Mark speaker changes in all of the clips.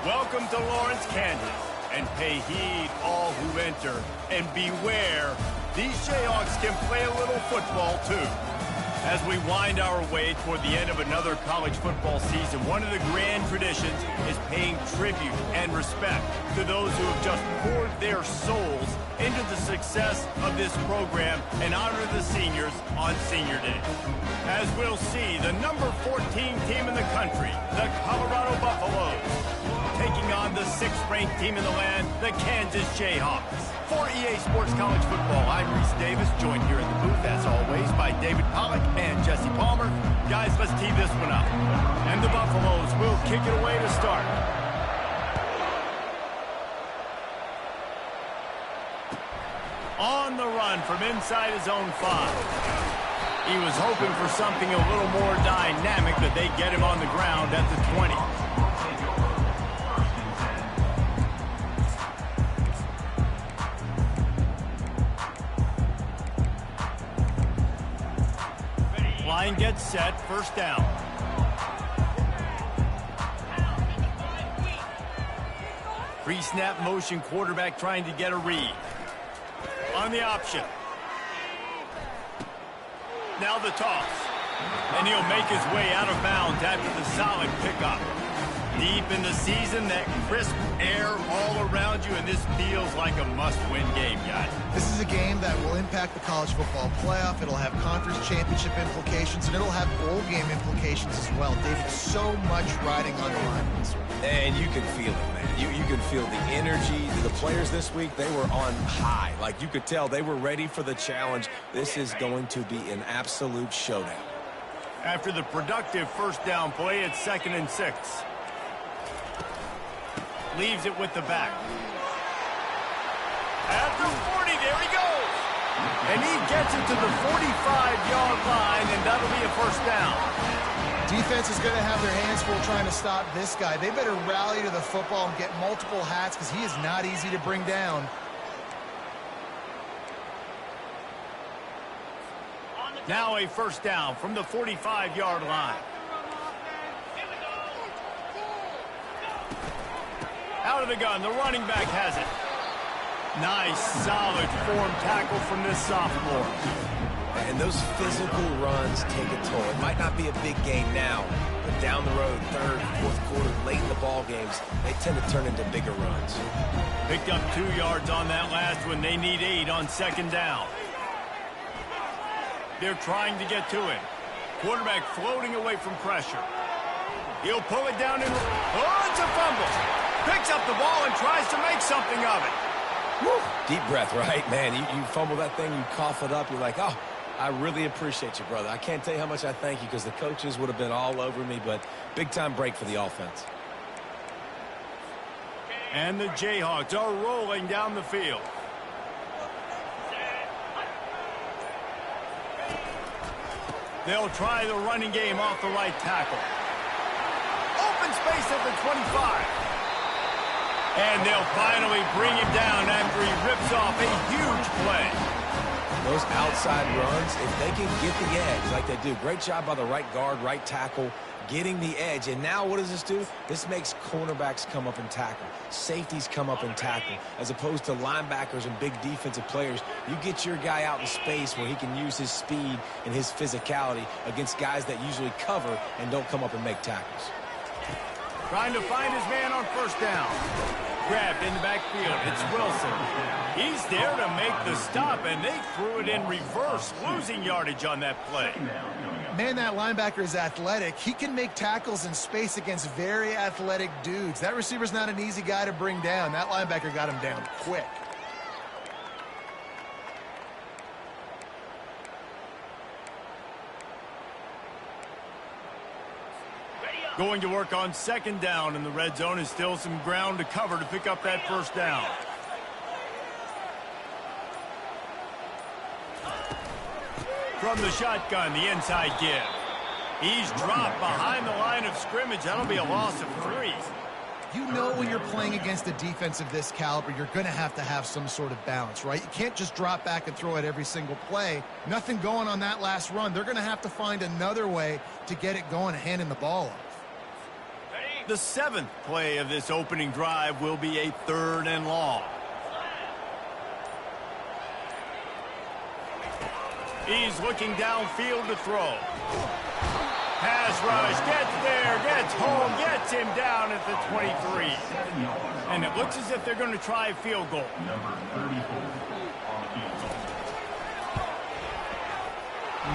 Speaker 1: Welcome to Lawrence, Kansas, and pay heed all who enter, and beware, these Jayhawks can play a little football too. As we wind our way toward the end of another college football season, one of the grand traditions is paying tribute and respect to those who have just poured their souls into the success of this program and honor the seniors on Senior Day. As we'll see, the number 14 team in the country, the Colorado Buffaloes, taking on the 6th-ranked team in the land, the Kansas Jayhawks. For EA Sports College Football, I'm Reese Davis, joined here in the booth, as always, by David Pollack and Jesse Palmer. Guys, let's tee this one up. And the Buffaloes will kick it away to start. On the run from inside his own 5. He was hoping for something a little more dynamic, but they get him on the ground at the 20. Line gets set, first down. Pre-snap motion, quarterback trying to get a read. On the option. Now the toss. And he'll make his way out of bounds after the solid pickup. Deep in the season, that crisp air all around you, and this feels like a must-win game, guys.
Speaker 2: This is a game that will impact the college football playoff. It'll have conference championship implications, and it'll have bowl game implications as well. David, so much riding on the line in this one.
Speaker 3: And you can feel it, man. You can feel the energy. The players this week, they were on high. Like, you could tell they were ready for the challenge. This is going to be an absolute showdown.
Speaker 1: After the productive first down play, it's 2nd and 6. Leaves it with the back. At the 40, there he goes. And he gets it to the 45-yard line, and that'll be a first down.
Speaker 2: Defense is going to have their hands full trying to stop this guy. They better rally to the football and get multiple hats because he is not easy to bring down.
Speaker 1: Now a first down from the 45-yard line. Out of the gun, the running back has it. Nice, solid form tackle from this sophomore.
Speaker 3: And those physical runs take a toll. It might not be a big game now, but down the road, 3rd, 4th quarter, late in the ball games, they tend to turn into bigger runs.
Speaker 1: Picked up 2 yards on that last one. They need 8 on 2nd down. They're trying to get to him. Quarterback floating away from pressure. He'll pull it down and... Oh, it's a fumble. Picks up the ball and tries to make something of it.
Speaker 3: Woo. Deep breath, right? Man, you fumble that thing, you cough it up, you're like, oh, I really appreciate you, brother. I can't tell you how much I thank you because the coaches would have been all over me, but big-time break for the offense.
Speaker 1: And the Jayhawks are rolling down the field. They'll try the running game off the right tackle. Open space at the 25. And they'll finally bring him down after he rips off a huge play.
Speaker 3: Those outside runs, if they can get the edge like they do, great job by the right guard, right tackle, getting the edge. And now what does this do? This makes cornerbacks come up and tackle. Safeties come up and tackle. As opposed to linebackers and big defensive players, you get your guy out in space where he can use his speed and his physicality against guys that usually cover and don't come up and make tackles.
Speaker 1: Trying to find his man on first down. Grabbed in the backfield. It's Wilson. He's there to make the stop, and they threw it in reverse, losing yardage on that play.
Speaker 2: Man, that linebacker is athletic. He can make tackles in space against very athletic dudes. That receiver's not an easy guy to bring down. That linebacker got him down quick.
Speaker 1: Going to work on 2nd down, and the red zone is still some ground to cover to pick up that first down. From the shotgun, the inside give. He's dropped behind the line of scrimmage. That'll be a loss of 3.
Speaker 2: You know when you're playing against a defense of this caliber, you're going to have some sort of balance, right? You can't just drop back and throw it every single play. Nothing going on that last run. They're going to have to find another way to get it going, handing the ball off.
Speaker 1: The 7th play of this opening drive will be a 3rd and long. He's looking downfield to throw. Pass rush, gets there, gets home, gets him down at the 23. And it looks as if they're going to try a field goal.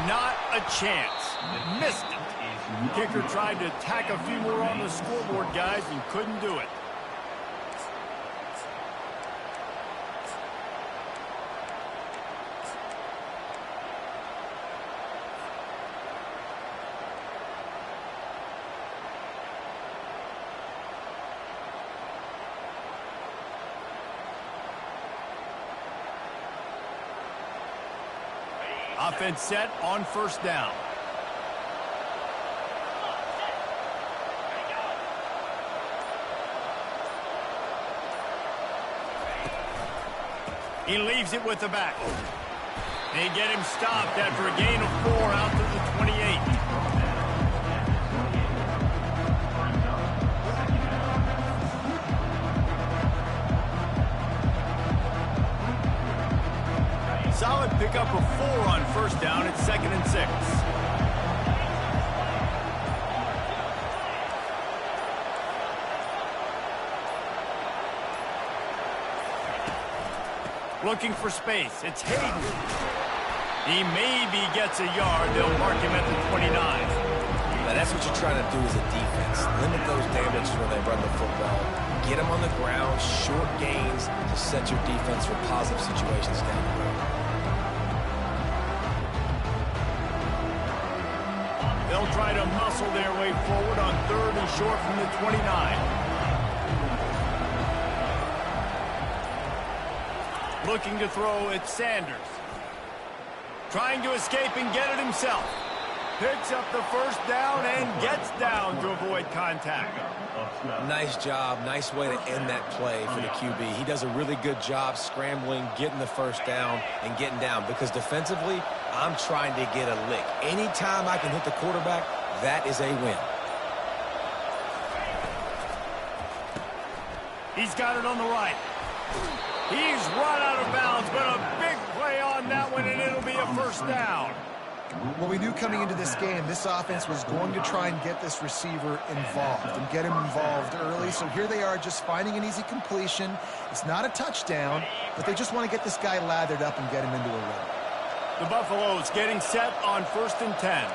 Speaker 1: Not a chance. Missed it. Kicker tried to tack a few more on the scoreboard, guys, and couldn't do it. Offense set on 1st down. He leaves it with the back. They get him stopped after a gain of 4 out to the 28. Solid pickup of 4 on 1st down at 2nd and 6. Looking for space. It's Hayden. He maybe gets a yard. They'll mark him at the 29.
Speaker 3: Now that's what you're trying to do as a defense. Limit those damages when they run the football. Get them on the ground, short gains to set your defense for positive situations down the road.
Speaker 1: They'll try to muscle their way forward on 3rd and short from the 29. Looking to throw at Sanders. Trying to escape and get it himself. Picks up the 1st down and gets down to avoid contact.
Speaker 3: Nice job. Nice way to end that play for the QB. He does a really good job scrambling, getting the 1st down, and getting down. Because defensively, I'm trying to get a lick. Anytime I can hit the quarterback, that is a win.
Speaker 1: He's got it on the right. He's run out of bounds, but a big play on that one, and it'll be a 1st down.
Speaker 2: Well, we knew coming into this game, this offense was going to try and get this receiver involved and get him involved early. So here they are just finding an easy completion. It's not a touchdown, but they just want to get this guy lathered up and get him into a rhythm.
Speaker 1: The Buffaloes getting set on 1st and 10.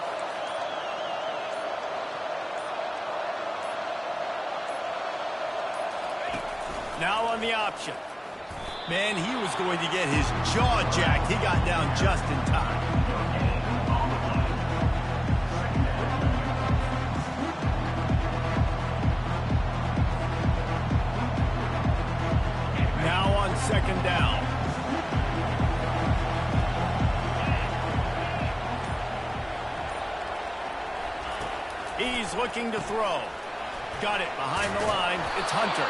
Speaker 1: Now on the option. Man, he was going to get his jaw jacked. He got down just in time. Now on 2nd down. He's looking to throw. Got it behind the line. It's Hunter.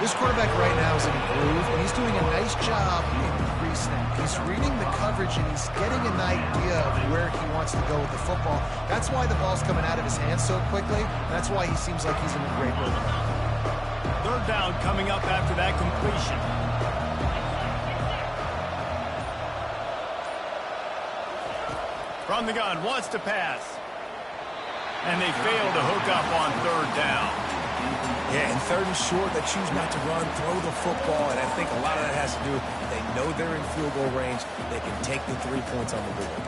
Speaker 2: This quarterback right now is in a groove, and he's doing a nice job in pre-snap. He's reading the coverage, and he's getting an idea of where he wants to go with the football. That's why the ball's coming out of his hands so quickly. That's why he seems like he's in a great rhythm.
Speaker 1: 3rd down coming up after that completion. From the gun, wants to pass. And they fail to hook up on 3rd down.
Speaker 3: Yeah, and 3rd and short, they choose not to run, throw the football, and I think a lot of that has to do with they know they're in field goal range. They can take the 3 points on the board.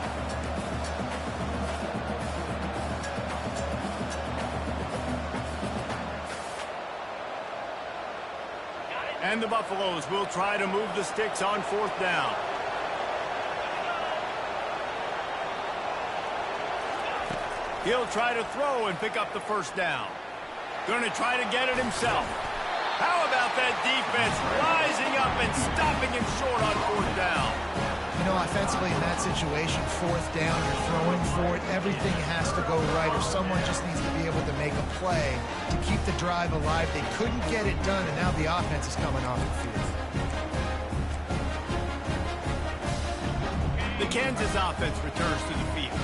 Speaker 1: And the Buffaloes will try to move the sticks on 4th down. He'll try to throw and pick up the 1st down. Going to try to get it himself. How about that defense rising up and stopping him short on 4th down?
Speaker 2: You know, offensively in that situation, fourth down, you're throwing for it, everything has to go right, or someone just needs to be able to make a play to keep the drive alive. They couldn't get it done, and now the offense is coming off the field.
Speaker 1: The Kansas offense returns to the field.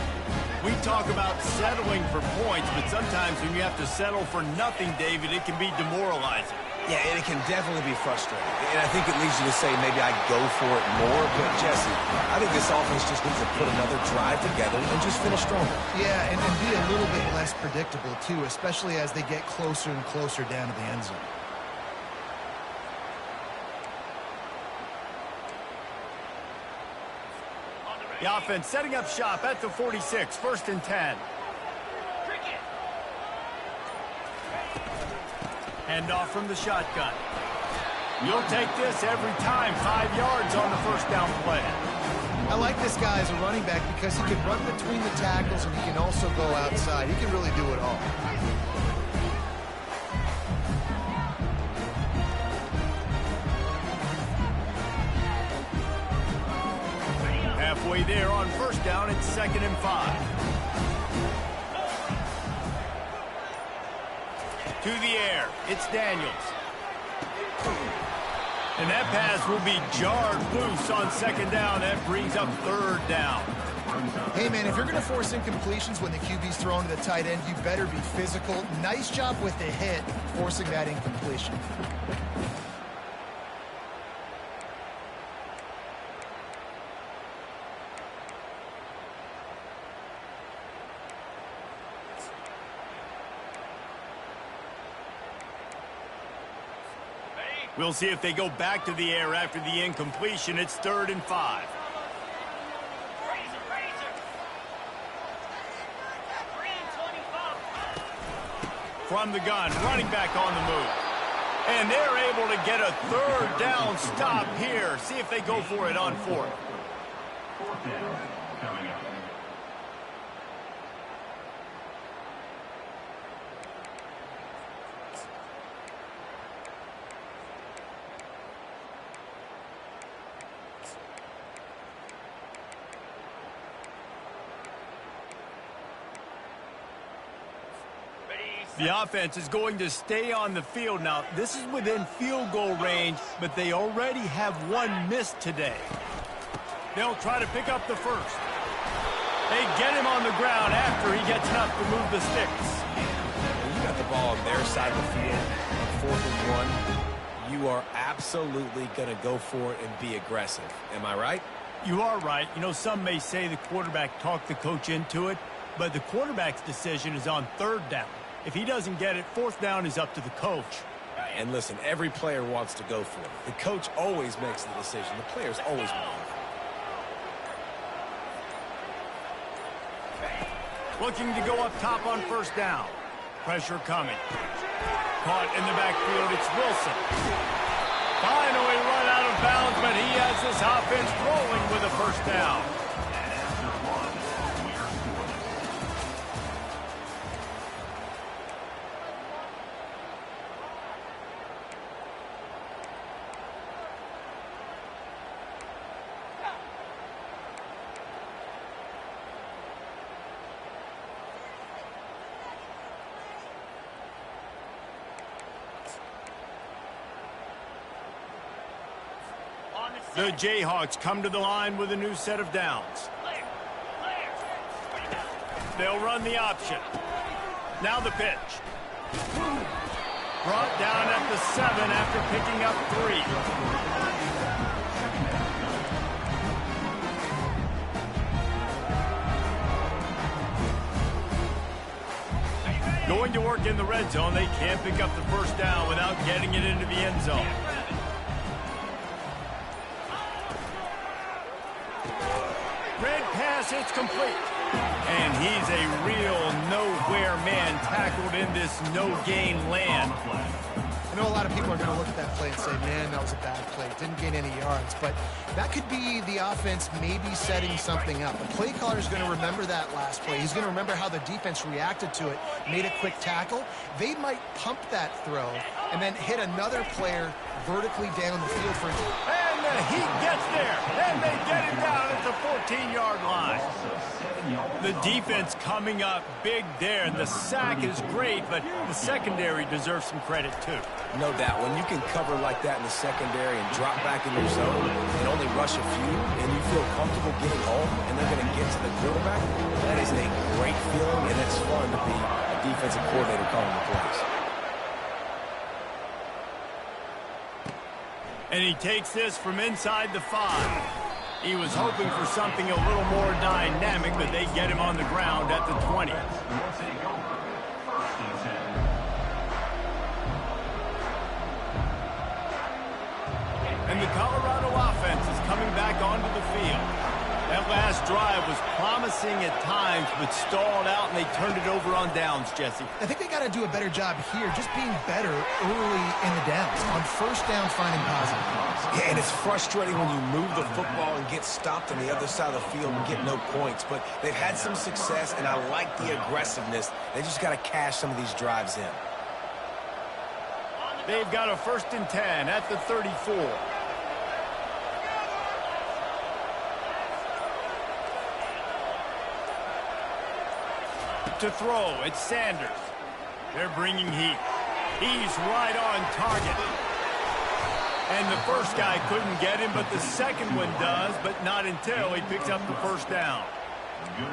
Speaker 1: We talk about settling for points, but sometimes when you have to settle for nothing, David, it can be demoralizing.
Speaker 3: Yeah, and it can definitely be frustrating. And I think it leads you to say maybe I go for it more. But, Jesse, I think this offense just needs to put another drive together and just finish stronger.
Speaker 2: Yeah, and be a little bit less predictable, too, especially as they get closer and closer down to the end zone.
Speaker 1: The offense setting up shop at the 46, 1st and 10. Handoff from the shotgun. You'll take this every time. 5 yards on the first down play.
Speaker 2: I like this guy as a running back because he can run between the tackles and he can also go outside. He can really do it all.
Speaker 1: Halfway there on first down, it's 2nd and 5. To the air, it's Daniels. And that pass will be jarred loose on 2nd down. That brings up 3rd down.
Speaker 2: Hey, man, if you're going to force incompletions when the QB's throwing to the tight end, you better be physical. Nice job with the hit, forcing that incompletion.
Speaker 1: We'll see if they go back to the air after the incompletion. It's 3rd and 5. From the gun, running back on the move. And they're able to get a 3rd down stop here. See if they go for it on 4th. The offense is going to stay on the field now. This is within field goal range, but they already have one missed today. They'll try to pick up the first. They get him on the ground after he gets enough to move the sticks.
Speaker 3: You got the ball on their side of the field on 4th and 1. You are absolutely going to go for it and be aggressive. Am I right?
Speaker 1: You are right. You know, some may say the quarterback talked the coach into it, but the quarterback's decision is on 3rd down. If he doesn't get it, 4th down is up to the coach.
Speaker 3: And listen, every player wants to go for it. The coach always makes the decision. The players always want to.
Speaker 1: Looking to go up top on 1st down. Pressure coming. Caught in the backfield, it's Wilson. Finally run out of bounds, but he has this offense rolling with a 1st down. The Jayhawks come to the line with a new set of downs. They'll run the option. Now the pitch. Brought down at the 7 after picking up 3. Going to work in the red zone. They can't pick up the 1st down without getting it into the end zone. Red pass, it's complete. And he's a real nowhere man tackled in this no-gain land.
Speaker 2: I know a lot of people are going to look at that play and say, man, that was a bad play. Didn't gain any yards. But that could be the offense maybe setting something up. The play caller is going to remember that last play. He's going to remember how the defense reacted to it, made a quick tackle. They might pump that throw and then hit another player vertically down the field for
Speaker 1: and And the Heat gets there, and they get him down at the 14-yard line. The defense coming up big there, and the sack is great, but the secondary deserves some credit too.
Speaker 3: No doubt. When you can cover like that in the secondary and drop back in your zone and only rush a few, and you feel comfortable getting home, and they're going to get to the quarterback, that is a great feeling, and it's fun to be a defensive coordinator calling the plays.
Speaker 1: And he takes this from inside the 5. He was hoping for something a little more dynamic, but they get him on the ground at the 20. And the Colorado offense is coming back onto the field. That last drive was promising at times, but stalled out, and they turned it over on downs, Jesse.
Speaker 2: I think they got to do a better job here, just being better early in the downs. On first down, finding positive plays.
Speaker 3: Yeah, and it's frustrating when you move the football and get stopped on the other side of the field and get no points. But they've had some success, and I like the aggressiveness. They just got to cash some of these drives in.
Speaker 1: They've got a 1st and 10 at the 34. To throw, it's Sanders. They're bringing heat. He's right on target. And the first guy couldn't get him, but the second one does, but not until he picks up the 1st down.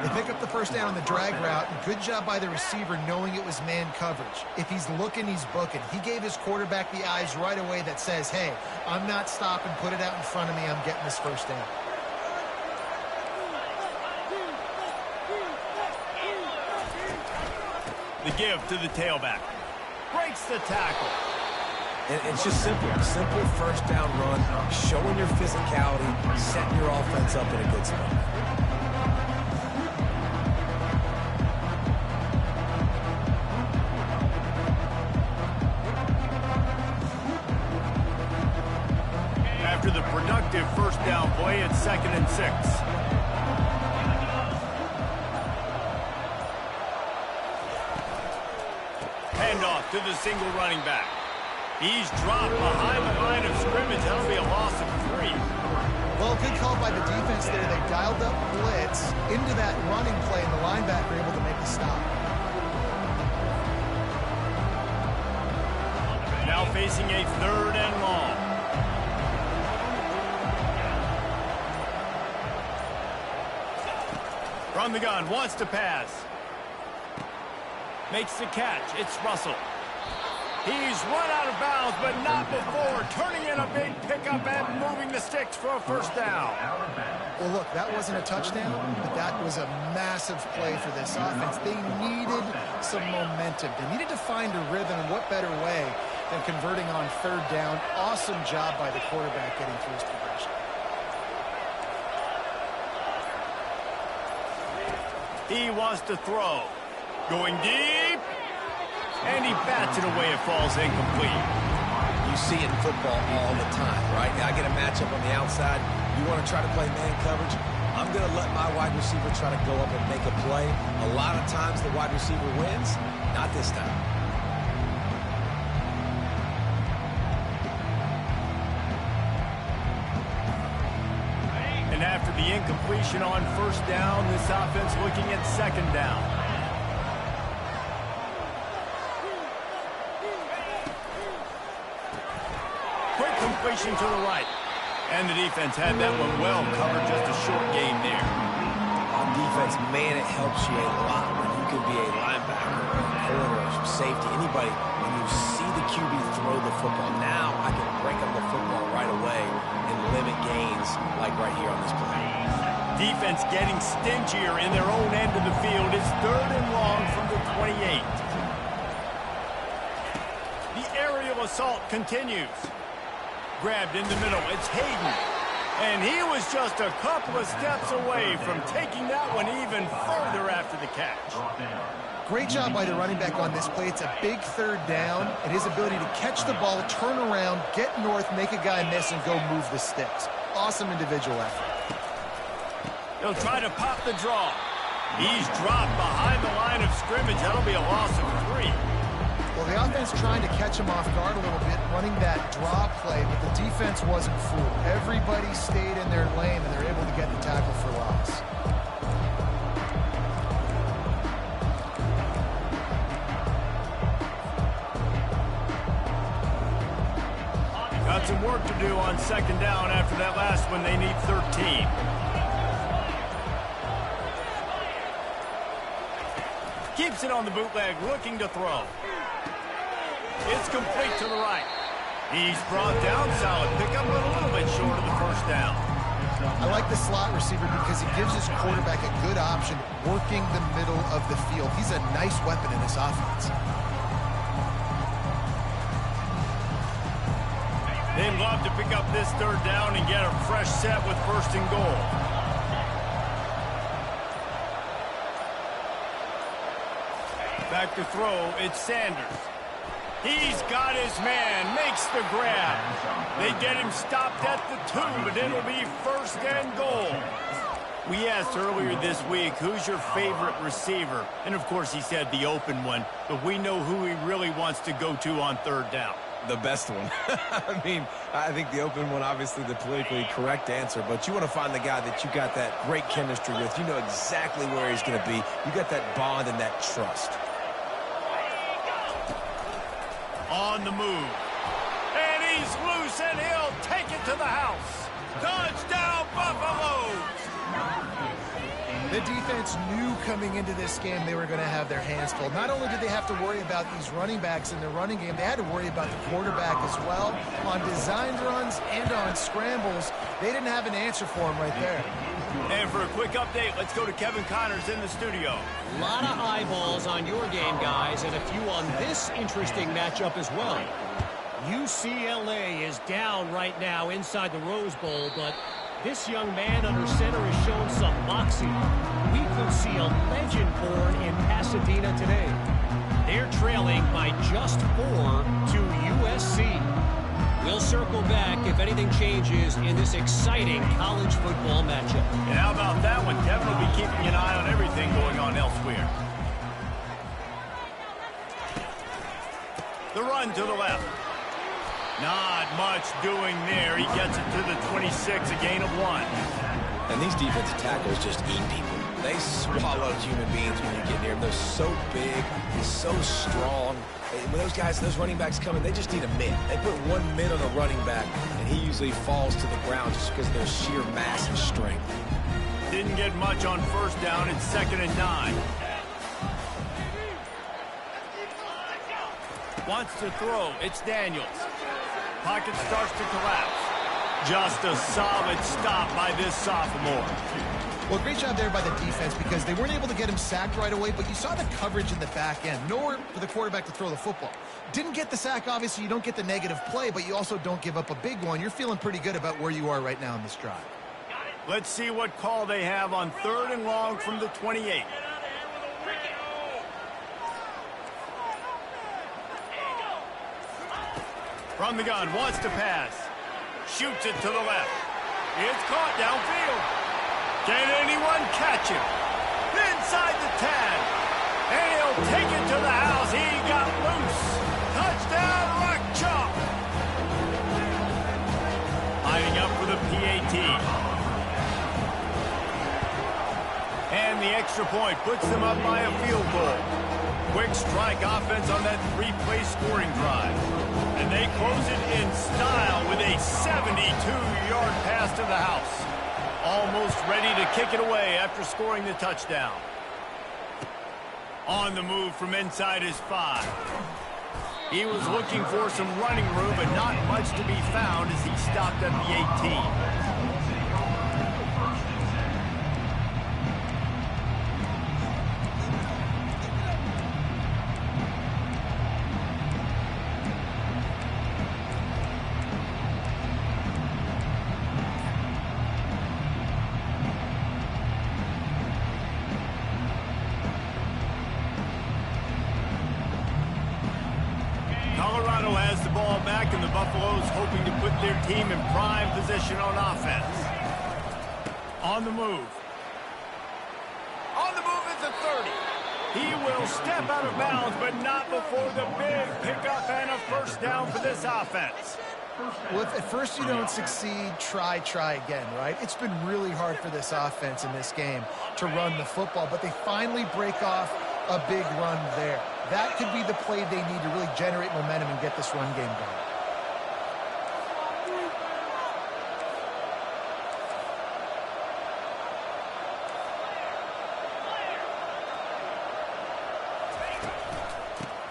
Speaker 2: They pick up the 1st down on the drag route. Good job by the receiver knowing it was man coverage. If he's looking, he's booking. He gave his quarterback the eyes right away that says, hey, I'm not stopping, put it out in front of me, I'm getting this 1st down.
Speaker 1: The give to the tailback. Breaks the tackle.
Speaker 3: And it's just simple. Simple 1st down run, showing your physicality, setting your offense up in a good spot.
Speaker 1: After the productive 1st down play, it's 2nd and 6. Handoff to the single running back. He's dropped behind the line of scrimmage. That'll be a loss of 3.
Speaker 2: Well, good call by the defense there. They dialed up blitz into that running play, and the linebacker able to make the stop.
Speaker 1: Now facing a 3rd and long. From the gun, wants to pass. Makes the catch. It's Russell. He's run out of bounds, but not before. Turning in a big pickup and moving the sticks for a 1st down.
Speaker 2: Well, look, that wasn't a touchdown, but that was a massive play for this offense. They needed some momentum. They needed to find a rhythm, and what better way than converting on 3rd down. Awesome job by the quarterback getting through his progression.
Speaker 1: He wants to throw. Going deep. And he bats it away. It falls incomplete.
Speaker 3: You see it in football all the time, right? I get a matchup on the outside. You want to try to play man coverage? I'm going to let my wide receiver try to go up and make a play. A lot of times the wide receiver wins. Not this time.
Speaker 1: And after the incompletion on 1st down, this offense looking at 2nd down. Quick completion to the right. And the defense had that one well covered, just a short gain there.
Speaker 3: On defense, man, it helps you a lot when you can be a linebacker or a corner or safety, anybody, when you see the QB throw the football. Now I can break up the football right away and limit gains like right here on this play.
Speaker 1: Defense getting stingier in their own end of the field. It's 3rd and long from the 28. The aerial assault continues. Grabbed in the middle. It's Hayden. And he was just a couple of steps away from taking that one even further after the catch.
Speaker 2: Great job by the running back on this play. It's a big 3rd down, and his ability to catch the ball, turn around, get north, make a guy miss, and go move the sticks. Awesome individual effort.
Speaker 1: He'll try to pop the draw. He's dropped behind the line of scrimmage. That'll be a loss of 3.
Speaker 2: Well, the offense trying to catch him off guard a little bit, running that draw play, but the defense wasn't fooled. Everybody stayed in their lane, and they're able to get the tackle for loss.
Speaker 1: Got some work to do on second down after that last one. They need 13. Keeps it on the bootleg, looking to throw. It's complete to the right. He's brought down, solid pickup, but a little bit short of the first down.
Speaker 2: I like the slot receiver because he gives his quarterback a good option working the middle of the field. He's a nice weapon in this offense.
Speaker 1: They'd love to pick up this third down and get a fresh set with first and goal. Back to throw, it's Sanders. He's got his man, makes the grab. They get him stopped at the 2, but it'll be first and goal. We asked earlier this week, who's your favorite receiver? And of course he said the open one, but we know who he really wants to go to on third down.
Speaker 3: The best one. I mean, I think the open one, obviously the politically correct answer, but you want to find the guy that you got that great chemistry with. You know exactly where he's going to be. You got that bond and that trust.
Speaker 1: On the move. And he's loose, and he'll take it to the house. Touchdown, Buffaloes!
Speaker 2: The defense knew coming into this game they were going to have their hands full. Not only did they have to worry about these running backs in the running game, they had to worry about the quarterback as well. On designed runs and on scrambles, they didn't have an answer for him right there.
Speaker 1: And for a quick update, let's go to Kevin Connors in the studio.
Speaker 4: A lot of eyeballs on your game, guys, and a few on this interesting matchup as well. UCLA is down right now inside the Rose Bowl, but this young man under center has shown some moxie. We could see a legend born in Pasadena today. They're trailing by just 4 to USC. We'll circle back if anything changes in this exciting college football matchup.
Speaker 1: And how about that one? Kevin will be keeping an eye on everything going on elsewhere. The run to the left. Not much doing there. He gets it to the 26, a gain of 1.
Speaker 3: And these defensive tackles just eat people. They swallow human beings when you get near them. They're so big, so strong. When those guys, those running backs come in, they just need a mid. They put one mid on a running back, and he usually falls to the ground just because of their sheer mass and strength.
Speaker 1: Didn't get much on first down. It's 2nd and 9. Wants to throw. It's Daniels. Pocket starts to collapse. Just a solid stop by this sophomore.
Speaker 2: Well, great job there by the defense because they weren't able to get him sacked right away, but you saw the coverage in the back end. Nowhere for the quarterback to throw the football. Didn't get the sack, obviously. You don't get the negative play, but you also don't give up a big one. You're feeling pretty good about where you are right now in this drive.
Speaker 1: Let's see what call they have on 3rd and long from the 28. From the gun, wants to pass. Shoots it to the left. It's caught downfield. Can anyone catch him? Inside the 10. And he'll take it to the house. He got loose. Touchdown, Rock Chalk. Lining up for the PAT. And the extra point puts them up by a field goal. Quick strike offense on that 3-play scoring drive. And they close it in style with a 72-yard pass to the house. Almost ready to kick it away after scoring the touchdown. On the move from inside his 5. He was looking for some running room, but not much to be found as he stopped at the 18. Colorado has the ball back, and the Buffaloes hoping to put their team in prime position on offense. On the move. On the move is the 30. He will step out of bounds, but not before the big pickup and a first down for this offense.
Speaker 2: Well, if at first you don't succeed, try again, right? It's been really hard for this offense in this game to run the football, but they finally break off a big run there. That could be the play they need to really generate momentum and get this run game going.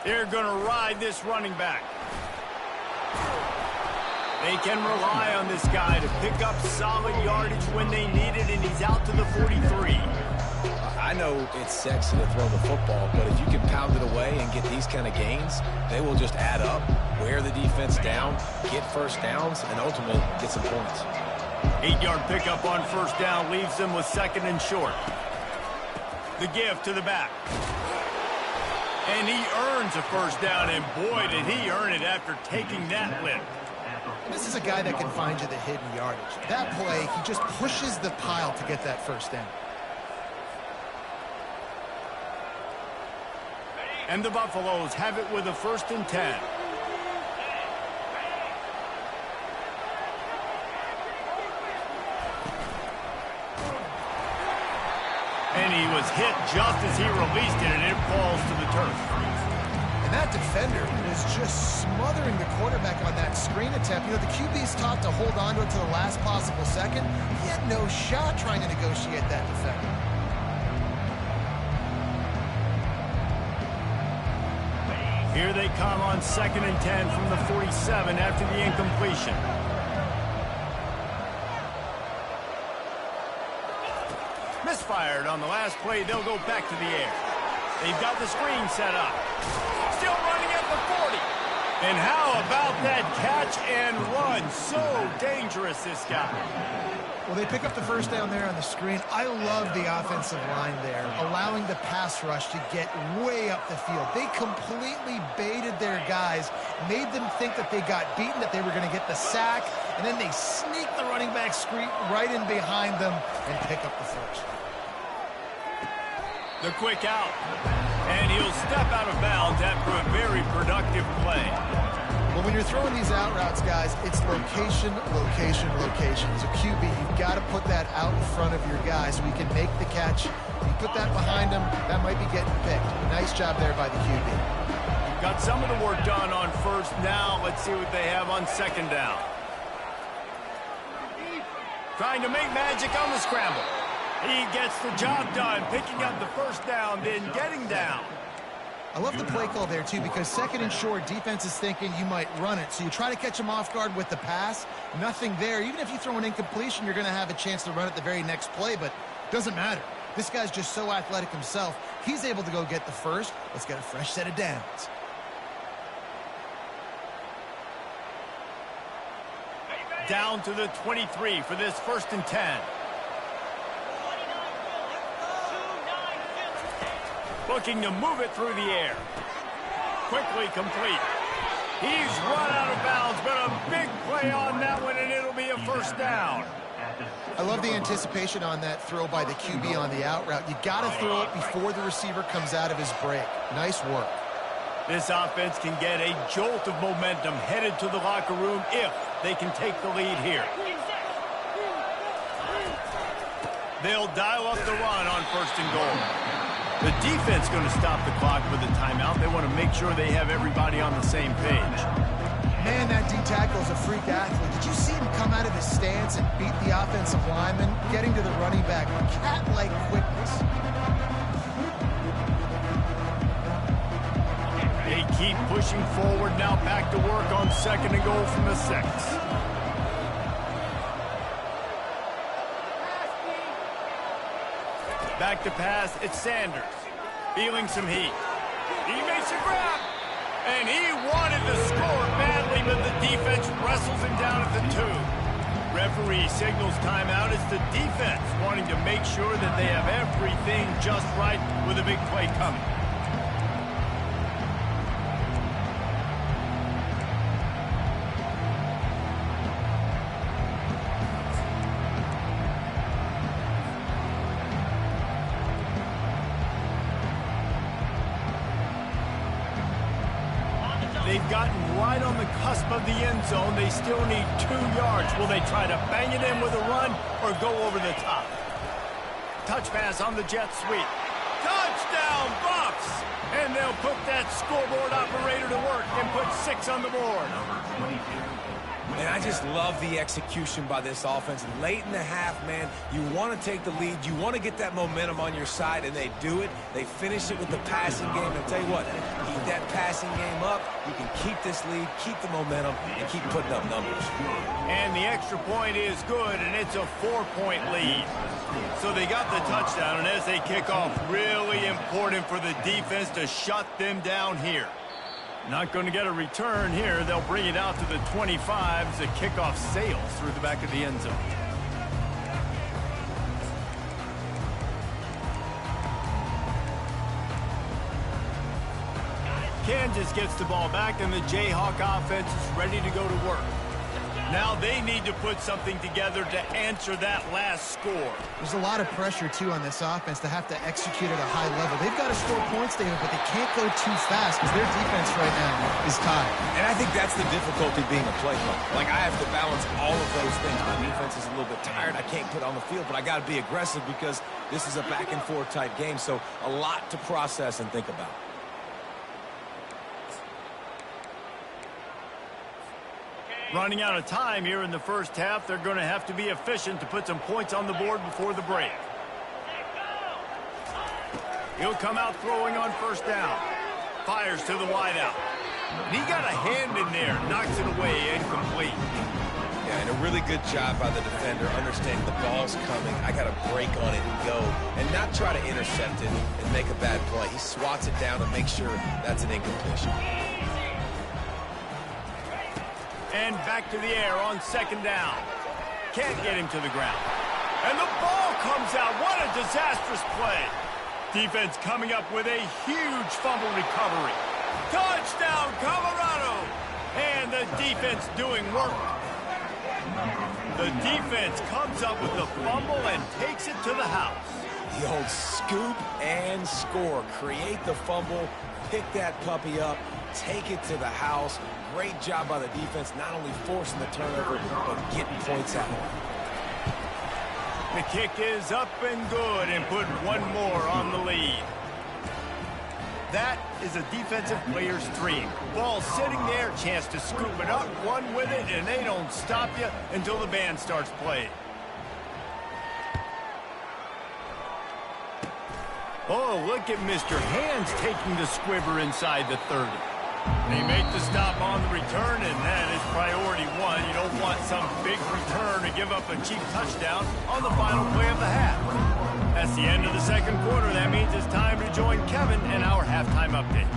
Speaker 1: They're going to ride this running back. They can rely on this guy to pick up solid yardage when they need it, and he's out to the 43.
Speaker 3: I know it's sexy to throw the football, but if you can pound it away and get these kind of gains, they will just add up, wear the defense down, get first downs, and ultimately get some points.
Speaker 1: 8-yard pickup on first down leaves them with second and short. The give to the back. And he earns a first down, and boy, did he earn it after taking that lift.
Speaker 2: This is a guy that can find you the hidden yardage. That play, he just pushes the pile to get that first down.
Speaker 1: And the Buffaloes have it with a 1st and 10. And he was hit just as he released it, and it falls to the turf.
Speaker 2: And that defender was just smothering the quarterback on that screen attempt. You know, the QB's taught to hold on to it to the last possible second. He had no shot trying to negotiate that defender.
Speaker 1: Here they come on 2nd and 10 from the 47 after the incompletion. Misfired on the last play. They'll go back to the air. They've got the screen set up. Still running at the 40. And how about that catch and run? So dangerous, this guy.
Speaker 2: Well, they pick up the first down there on the screen. I love the offensive line there, allowing the pass rush to get way up the field. They completely baited their guys, made them think that they got beaten, that they were going to get the sack, and then they sneak the running back screen right in behind them and pick up the first.
Speaker 1: The quick out. And he'll step out of bounds after a very productive play.
Speaker 2: Well, when you're throwing these out routes, guys, it's location, location, location. As a QB, you've got to put that out in front of your guy so he can make the catch. If you put that behind him, that might be getting picked. Nice job there by the QB.
Speaker 1: Got some of the work done on first. Now let's see what they have on second down. Trying to make magic on the scramble. He gets the job done, picking up the first down, then getting down.
Speaker 2: I love the play call there, too, because 2nd and short, defense is thinking you might run it. So you try to catch him off guard with the pass. Nothing there. Even if you throw an incompletion, you're going to have a chance to run it the very next play, but it doesn't matter. This guy's just so athletic himself. He's able to go get the first. Let's get a fresh set of downs.
Speaker 1: Down to the 23 for this 1st and 10. Looking to move it through the air. Quickly complete. He's run out of bounds, but a big play on that one, and it'll be a first down.
Speaker 2: I love the anticipation on that throw by the QB on the out route. You got to throw it before the receiver comes out of his break. Nice work.
Speaker 1: This offense can get a jolt of momentum headed to the locker room if they can take the lead here. They'll dial up the run on 1st and goal. The defense going to stop the clock with a timeout. They want to make sure they have everybody on the same page.
Speaker 2: Man, that D-tackle is a freak athlete. Did you see him come out of his stance and beat the offensive lineman, getting to the running back? Cat-like quickness.
Speaker 1: They keep pushing forward now, back to work on 2nd and goal from the 6. Back to pass, it's Sanders. Feeling some heat. He makes a grab. And he wanted to score badly, but the defense wrestles him down at the 2. Referee signals timeout. It's the defense wanting to make sure that they have everything just right with a big play coming. gotten right on the cusp of the end zone. They still need 2 yards. Will they try to bang it in with a run or go over the top? Touch pass on the jet sweep. Touchdown, Bucks! And they'll put that scoreboard operator to work and put 6 on the board.
Speaker 3: And I just love the execution by this offense. Late in the half, man, you want to take the lead. You want to get that momentum on your side, and they do it. They finish it with the passing game. And I'll tell you what, keep that passing game up. You can keep this lead, keep the momentum, and keep putting up numbers.
Speaker 1: And the extra point is good, and it's a 4-point lead. So they got the touchdown, and as they kick off, really important for the defense to shut them down here. Not going to get a return here. They'll bring it out to the 25 as the kickoff sails through the back of the end zone. Kansas gets the ball back, and the Jayhawk offense is ready to go to work. Now they need to put something together to answer that last score.
Speaker 2: There's a lot of pressure, too, on this offense to have to execute at a high level. They've got to score points, David, but they can't go too fast because their defense right now is tied.
Speaker 3: And I think that's the difficulty being a play caller. Like, I have to balance all of those things. My defense is a little bit tired. I can't put on the field, but I got to be aggressive because this is a back-and-forth type game, so a lot to process and think about.
Speaker 1: Running out of time here in the first half. They're going to have to be efficient to put some points on the board before the break. He'll come out throwing on first down. Fires to the wideout. And he got a hand in there. Knocks it away, incomplete.
Speaker 3: Yeah, and a really good job by the defender, understanding the ball's coming. I got to break on it and go, and not try to intercept it and make a bad play. He swats it down and makes sure that's an incompletion.
Speaker 1: And back to the air on second down. Can't get him to the ground. And the ball comes out. What a disastrous play. Defense coming up with a huge fumble recovery. Touchdown, Colorado! And the defense doing work. The defense comes up with the fumble and takes it to the house.
Speaker 3: The old scoop and score. Create the fumble, pick that puppy up, take it to the house. Great job by the defense, not only forcing the turnover, but getting points out.
Speaker 1: The kick is up and good and put one more on the lead. That is a defensive player's dream. Ball sitting there, chance to scoop it up, run with it, and they don't stop you until the band starts playing. Oh, look at Mr. Hands taking the squibber inside the 30. They make the stop on the return, and that is priority one. You don't want some big return to give up a cheap touchdown on the final play of the half. That's the end of the second quarter. That means it's time to join Kevin in our halftime update.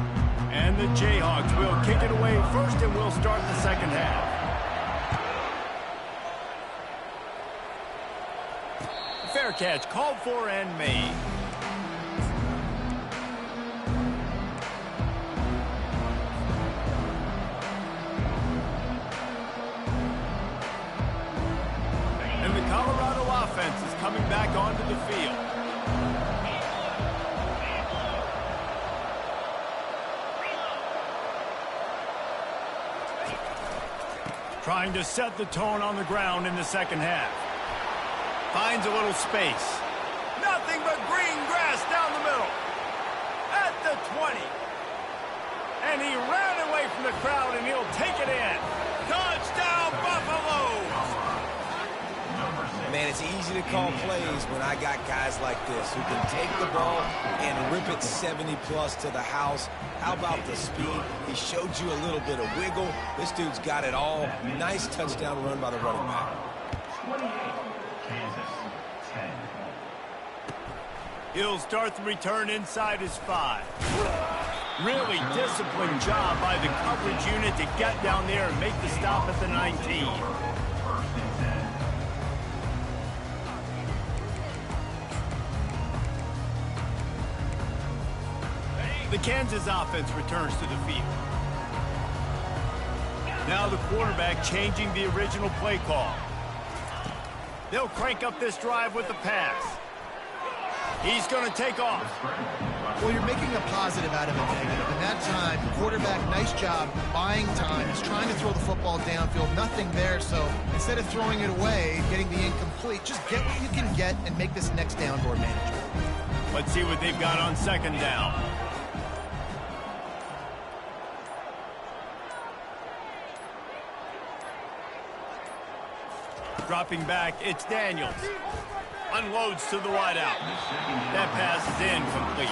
Speaker 1: And the Jayhawks will kick it away first, and we'll start the second half. Fair catch called for and made. Colorado offense is coming back onto the field. Trying to set the tone on the ground in the second half. Finds a little space. Nothing but green grass down the middle. At the 20. And he ran away from the crowd, and he'll take it in. Touchdown, Buffalo!
Speaker 3: Man, it's easy to call plays when I got guys like this who can take the ball and rip it 70-plus to the house. How about the speed? He showed you a little bit of wiggle. This dude's got it all. Nice touchdown run by the running back.
Speaker 5: 28, Kansas, 10.
Speaker 1: He'll start the return inside his 5. Really disciplined job by the coverage unit to get down there and make the stop at the 19. The Kansas offense returns to the field. Now the quarterback changing the original play call. They'll crank up this drive with the pass. He's going to take off.
Speaker 2: Well, you're making a positive out of a negative. And that time, quarterback, nice job buying time. He's trying to throw the football downfield. Nothing there. So instead of throwing it away, getting the incomplete, just get what you can get and make this next down more manageable.
Speaker 1: Let's see what they've got on second down. Dropping back, it's Daniels. Unloads to the wideout. That pass is incomplete.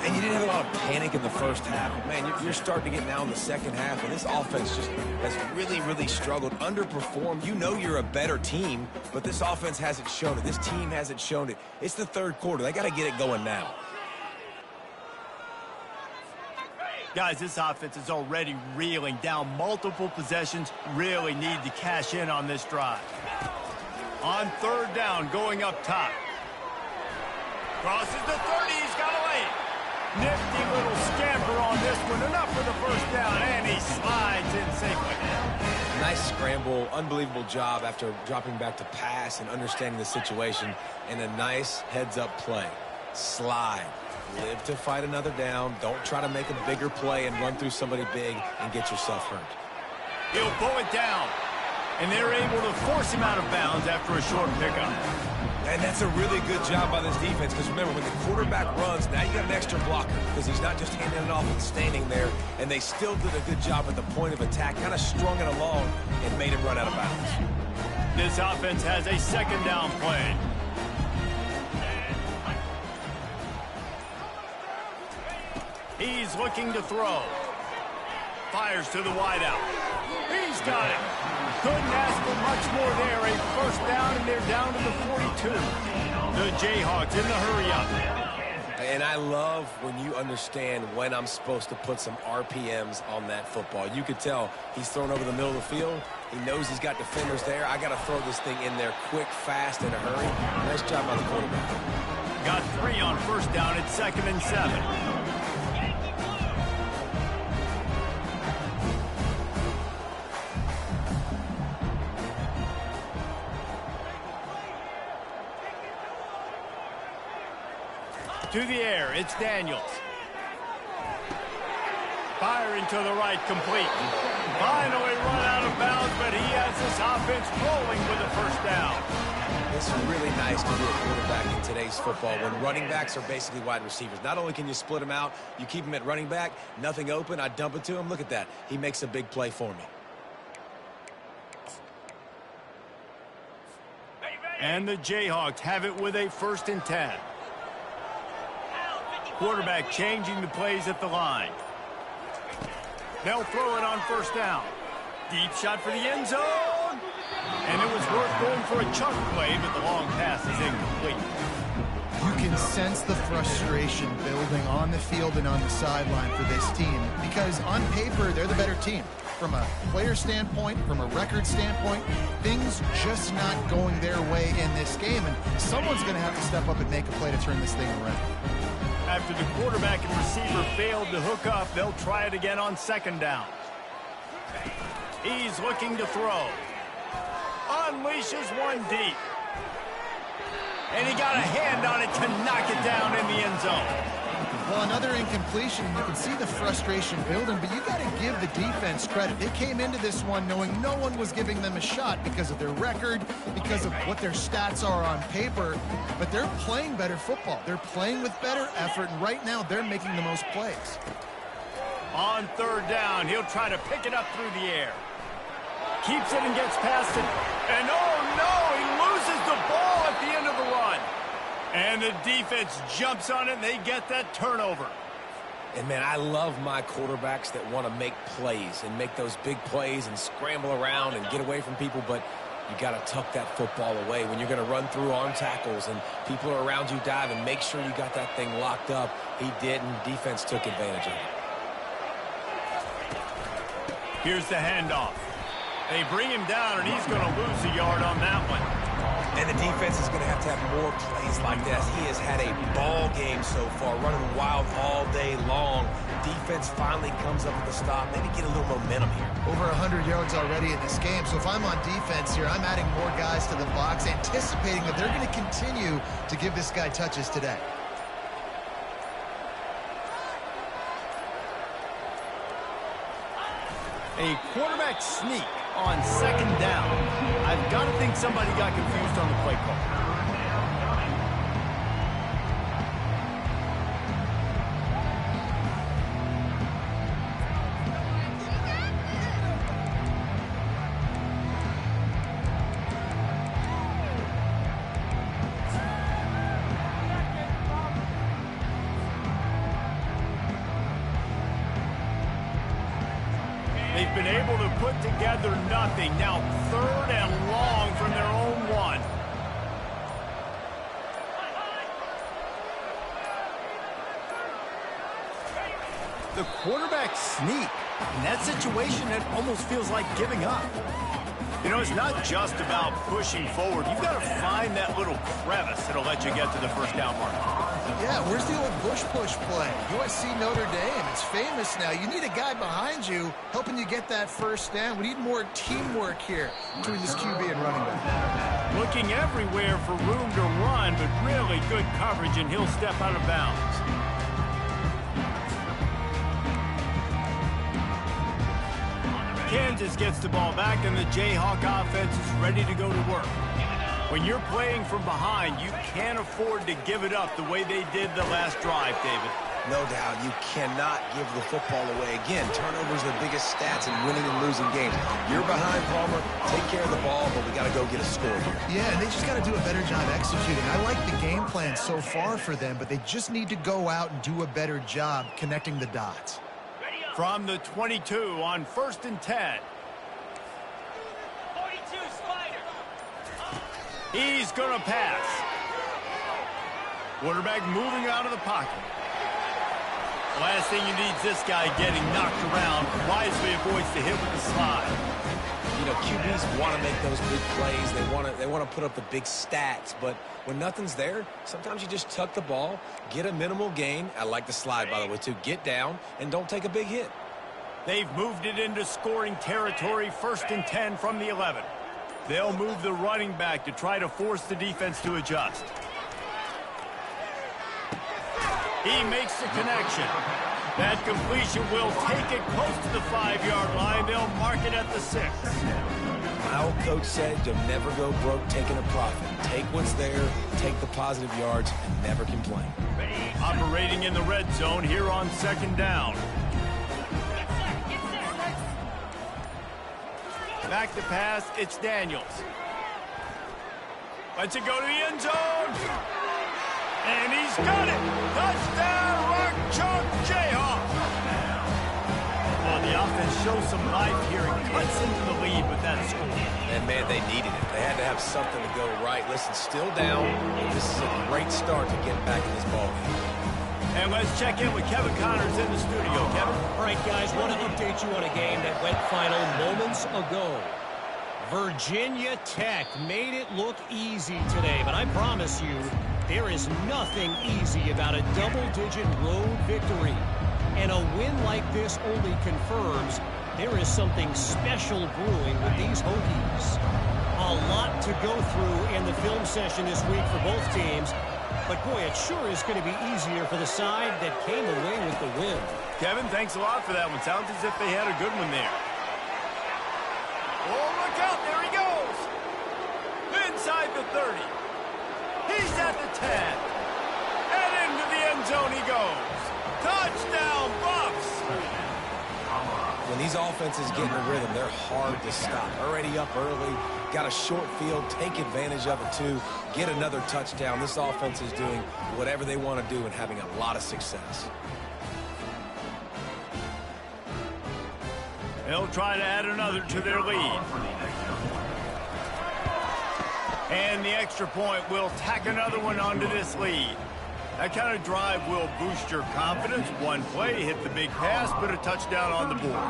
Speaker 3: And you didn't have a lot of panic in the first half. Man, you're starting to get now in the second half, and this offense just has really, really struggled, underperformed. You know you're a better team, but this offense hasn't shown it. This team hasn't shown it. It's the third quarter. They got to get it going now.
Speaker 1: Guys, this offense is already reeling down multiple possessions. Really need to cash in on this drive. On third down, going up top. Crosses the 30, he's got away. Nifty little scamper on this one. Enough for the first down, and he slides in safely.
Speaker 3: Nice scramble, unbelievable job after dropping back to pass and understanding the situation, and a nice heads-up play. Slide. Live to fight another down. Don't try to make a bigger play and run through somebody big and get yourself hurt.
Speaker 1: He'll pull it down, and they're able to force him out of bounds after a short pickup.
Speaker 3: And that's a really good job by this defense, because remember, when the quarterback runs, now you got an extra blocker, because he's not just handing it off and standing there, and they still did a good job at the point of attack, kind of strung it along and made him run out of bounds.
Speaker 1: This offense has a second down play. He's looking to throw. Fires to the wideout. He's got it. Couldn't ask for much more there. A first down, and they're down to the 42. The Jayhawks in the hurry-up.
Speaker 3: And I love when you understand when I'm supposed to put some RPMs on that football. You could tell he's thrown over the middle of the field. He knows he's got defenders there. I got to throw this thing in there quick, fast, in a hurry. Nice job by the quarterback.
Speaker 1: Got 3 on first down. It's 2nd and 7. To the air, it's Daniels. Firing to the right, complete. Finally run out of bounds, but he has this offense rolling with a first down.
Speaker 3: It's really nice to be a quarterback in today's football when running backs are basically wide receivers. Not only can you split them out, you keep them at running back, nothing open, I dump it to him. Look at that. He makes a big play for me.
Speaker 1: And the Jayhawks have it with a 1st and 10. Quarterback changing the plays at the line. They'll throw it on first down. Deep shot for the end zone. And it was worth going for a chunk play, but the long pass is incomplete.
Speaker 2: You can sense the frustration building on the field and on the sideline for this team, because on paper, they're the better team. From a player standpoint, from a record standpoint, things just not going their way in this game, and someone's going to have to step up and make a play to turn this thing around.
Speaker 1: After the quarterback and receiver failed to hook up, they'll try it again on 2nd down. He's looking to throw. Unleashes one deep. And he got a hand on it to knock it down in the end zone.
Speaker 2: Well, another incompletion. You can see the frustration building, but you got to give the defense credit. They came into this one knowing no one was giving them a shot because of their record, because of what their stats are on paper, but they're playing better football. They're playing with better effort, and right now they're making the most plays.
Speaker 1: On 3rd down, he'll try to pick it up through the air. Keeps it and gets past it. And oh no, he loses the ball at the end of the run. And the defense jumps on it, and they get that turnover.
Speaker 3: And, man, I love my quarterbacks that want to make plays and make those big plays and scramble around and get away from people, but you got to tuck that football away when you're going to run through arm tackles and people are around you diving. Make sure you got that thing locked up. He did, and defense took advantage of it.
Speaker 1: Here's the handoff. They bring him down, and he's going to lose a yard on that one.
Speaker 3: And the defense is going to have more plays like this. He has had a ball game so far, running wild all day long. Defense finally comes up with a stop. Maybe get a little momentum here.
Speaker 2: Over 100 yards already in this game. So if I'm on defense here, I'm adding more guys to the box, anticipating that they're going to continue to give this guy touches today.
Speaker 1: A quarterback sneak on second down. I've got to think somebody got confused on the play call. They've been able to put together nothing. Now 3rd and long from their own 1. The quarterback sneak. In that situation, it almost feels like giving up. You know, it's not just about pushing forward. You've got to find that little crevice that'll let you get to the first down mark.
Speaker 2: Yeah, where's the old push play? USC Notre Dame, it's famous now. You need a guy behind you helping you get that first down. We need more teamwork here between this QB and running back.
Speaker 1: Looking everywhere for room to run, but really good coverage, and he'll step out of bounds. Kansas gets the ball back, and the Jayhawk offense is ready to go to work. When you're playing from behind, you can't afford to give it up the way they did the last drive, David.
Speaker 3: No doubt, you cannot give the football away. Again, turnovers are the biggest stats in winning and losing games. You're behind, Palmer. Take care of the ball, but we got to go get a score here.
Speaker 2: Yeah, and they just got to do a better job executing. I like the game plan so far for them, but they just need to go out and do a better job connecting the dots.
Speaker 1: From the 22 on 1st and 10. He's going to pass. Quarterback moving out of the pocket. Last thing you need is this guy getting knocked around. Wisely avoids the hit with the slide.
Speaker 3: You know, QBs want to make those big plays. They want to put up the big stats. But when nothing's there, sometimes you just tuck the ball, get a minimal gain. I like the slide, by the way, too. Get down and don't take a big hit.
Speaker 1: They've moved it into scoring territory. 1st and 10 from the 11. They'll move the running back to try to force the defense to adjust. He makes the connection. That completion will take it close to the 5-yard line. They'll mark it at the 6.
Speaker 3: My old coach said you'll never go broke taking a profit. Take what's there, take the positive yards, and never complain.
Speaker 1: Operating in the red zone here on 2nd down. Back to pass, it's Daniels. Lets it go to the end zone. And he's got it. Touchdown, Rock Chalk Jayhawk. Well, the offense shows some life here and cuts into the lead with that score.
Speaker 3: And, man, they needed it. They had to have something to go right. Listen, still down. This is a great start to get back in this ball game.
Speaker 1: And let's check in with Kevin Connors in the studio. Kevin?
Speaker 4: All right, guys, want to update you on a game that went final moments ago. Virginia Tech made it look easy today, but I promise you, there is nothing easy about a double-digit road victory. And a win like this only confirms there is something special brewing with these Hokies. A lot to go through in the film session this week for both teams. But, boy, it sure is going to be easier for the side that came away with the win.
Speaker 1: Kevin, thanks a lot for that one. Sounds as if they had a good one there. Oh, look out. There he goes. Inside the 30. He's at the 10. And into the end zone he goes. Touchdown, Buffs.
Speaker 3: When these offenses get in a rhythm, they're hard to stop. Already up early, got a short field, take advantage of it too, get another touchdown. This offense is doing whatever they want to do and having a lot of success.
Speaker 1: They'll try to add another to their lead. And the extra point will tack another one onto this lead. That kind of drive will boost your confidence. One play, hit the big pass, put a touchdown on the board.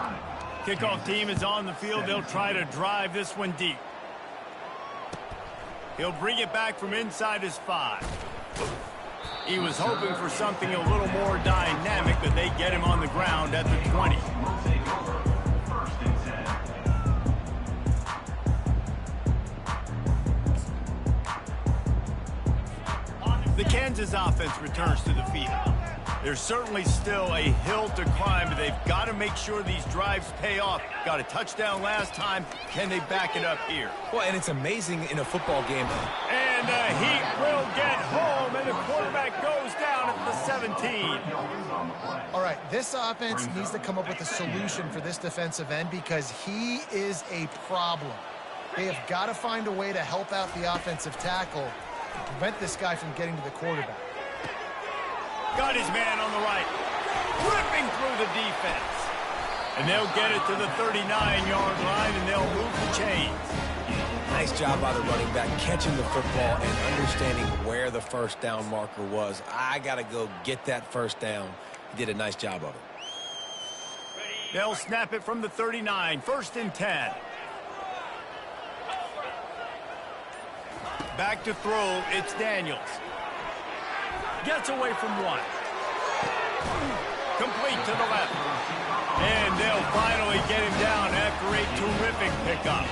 Speaker 1: Kickoff team is on the field. They'll try to drive this one deep. He'll bring it back from inside his 5. He was hoping for something a little more dynamic, but they get him on the ground at the 20. The Kansas offense returns to the field. There's certainly still a hill to climb, but they've got to make sure these drives pay off. Got a touchdown last time. Can they back it up here?
Speaker 3: Well, and it's amazing in a football game.
Speaker 1: And the Heat will get home, and the quarterback goes down at the 17.
Speaker 2: All right, this offense needs to come up with a solution for this defensive end because he is a problem. They have got to find a way to help out the offensive tackle, prevent this guy from getting to the quarterback.
Speaker 1: Got his man on the right, ripping through the defense. And they'll get it to the 39-yard line, and they'll move the chains.
Speaker 3: Nice job by the running back, catching the football and understanding where the first down marker was. I got to go get that first down. He did a nice job of it.
Speaker 1: They'll snap it from the 39, 1st and 10. Back to throw, it's Daniels. Gets away from one. Complete to the left. And they'll finally get him down after a terrific pickup.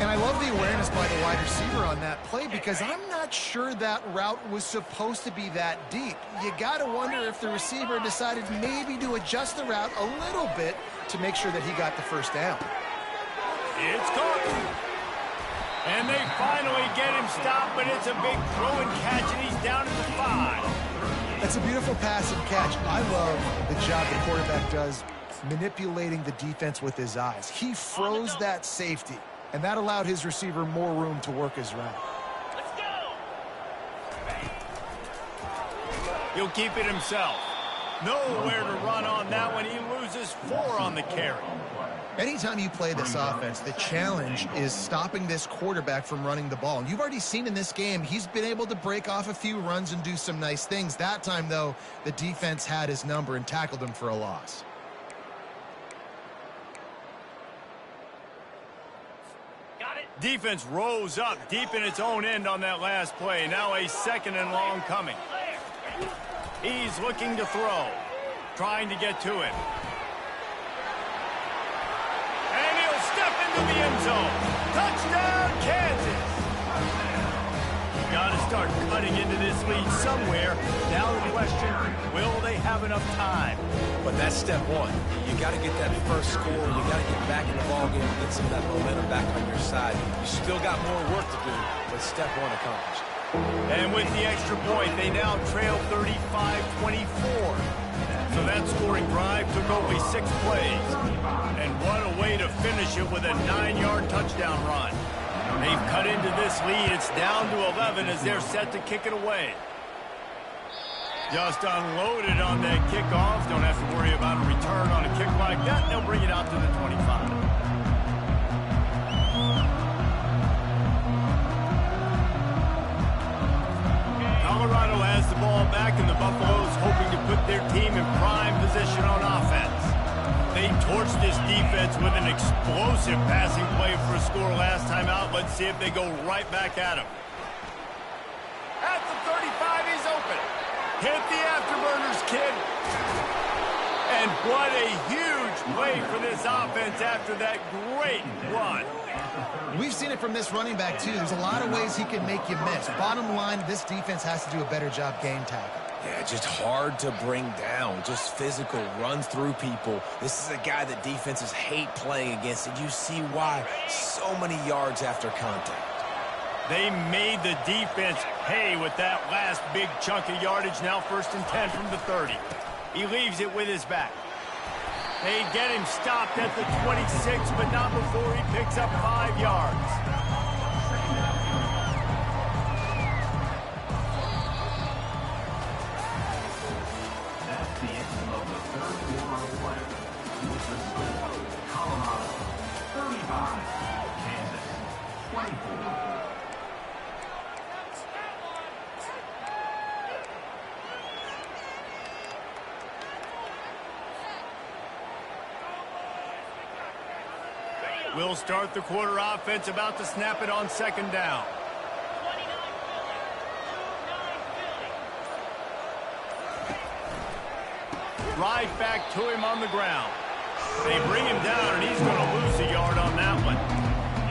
Speaker 2: And I love the awareness by the wide receiver on that play because I'm not sure that route was supposed to be that deep. You got to wonder if the receiver decided maybe to adjust the route a little bit to make sure that he got the first down.
Speaker 1: It's caught. And they finally get him stopped, but it's a big throw and catch, and he's down at the 5.
Speaker 2: That's a beautiful pass and catch. I love the job the quarterback does manipulating the defense with his eyes. He froze that safety, and that allowed his receiver more room to work his route.
Speaker 1: Let's go. He'll keep it himself. Nowhere to run on that one. He loses 4 on the carry.
Speaker 2: Anytime you play this offense, the challenge is stopping this quarterback from running the ball. And you've already seen in this game, he's been able to break off a few runs and do some nice things. That time, though, the defense had his number and tackled him for a loss.
Speaker 1: Defense rose up deep in its own end on that last play. Now a 2nd and long coming. He's looking to throw, trying to get to him. And he'll step into the end zone. Touchdown, Kansas. Got to start cutting into this lead somewhere. Now the question, will they have enough time?
Speaker 3: But that's step one. You got to get that first score. You got to get back in the ballgame and get some of that momentum back on your side. You still got more work to do, but step one accomplished.
Speaker 1: And with the extra point, they now trail 35-24. So that scoring drive took only 6 plays. And what a way to finish it with a 9-yard touchdown run. They've cut into this lead. It's down to 11 as they're set to kick it away. Just unloaded on that kickoff. Don't have to worry about a return on a kick like that. They'll bring it out to the 25. Colorado has the ball back, and the Buffaloes hoping to put their team in prime position on offense. They torched this defense with an explosive passing play for a score last time out. Let's see if they go right back at him. At the 35, he's open. Hit the afterburners, kid. And what a huge play for this offense after that great run.
Speaker 2: We've seen it from this running back, too. There's a lot of ways he can make you miss. Bottom line, this defense has to do a better job game tackling.
Speaker 3: Yeah, just hard to bring down. Just physical, runs through people. This is a guy that defenses hate playing against, and you see why. So many yards after contact.
Speaker 1: They made the defense pay with that last big chunk of yardage. Now 1st and 10 from the 30. He leaves it with his back. They get him stopped at the 26, but not before he picks up 5 yards.
Speaker 5: That's the end of the 3rd quarter of play. With the score, Colorado 35, Kansas 24.
Speaker 1: We'll start the quarter offense, about to snap it on 2nd down. Right back to him on the ground. They bring him down, and he's going to lose a yard on that one.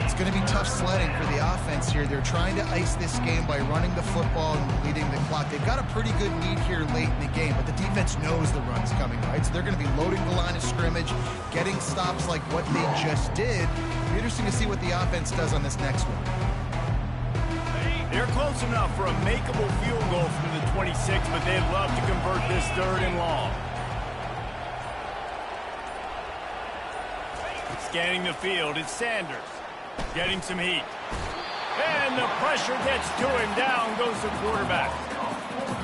Speaker 1: It's
Speaker 2: going to be tough sledding for the offense here. They're trying to ice this game by running the football and leading the clock. They've got a pretty good lead here late in the game, but the defense knows the run's coming, right? So they're going to be loading the line of scrimmage, getting stops like what they just did. It'll be interesting to see what the offense does on this next one.
Speaker 1: They're close enough for a makeable field goal from the 26, but they'd love to convert this 3rd and long. Scanning the field, it's Sanders. Getting some heat. And the pressure gets to him. Down goes the quarterback.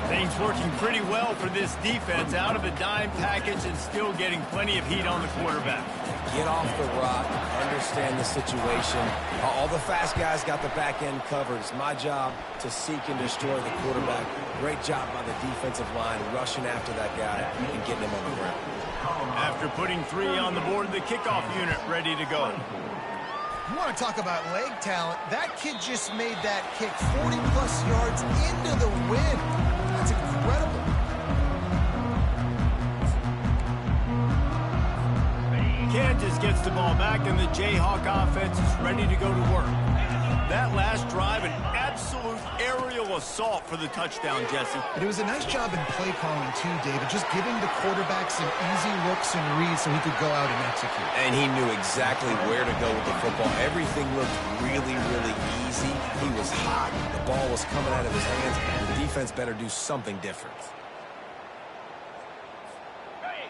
Speaker 1: Things working pretty well for this defense. Out of the dime package and still getting plenty of heat on the quarterback.
Speaker 3: Get off the rock, understand the situation. All the fast guys got the back end covered. It's my job to seek and destroy the quarterback. Great job by the defensive line rushing after that guy and getting him on the ground.
Speaker 1: After putting 3 on the board, the kickoff unit ready to go.
Speaker 2: You want to talk about leg talent? That kid just made that kick 40-plus yards into the wind. That's incredible.
Speaker 1: Kansas gets the ball back, and the Jayhawk offense is ready to go to work. That last drive, an absolute aerial assault for the touchdown, Jesse.
Speaker 2: But it was a nice job in play calling, too, David, just giving the quarterback some easy looks and reads so he could go out and execute.
Speaker 3: And he knew exactly where to go with the football. Everything looked really, really easy. He was hot. The ball was coming out of his hands. The defense better do something different.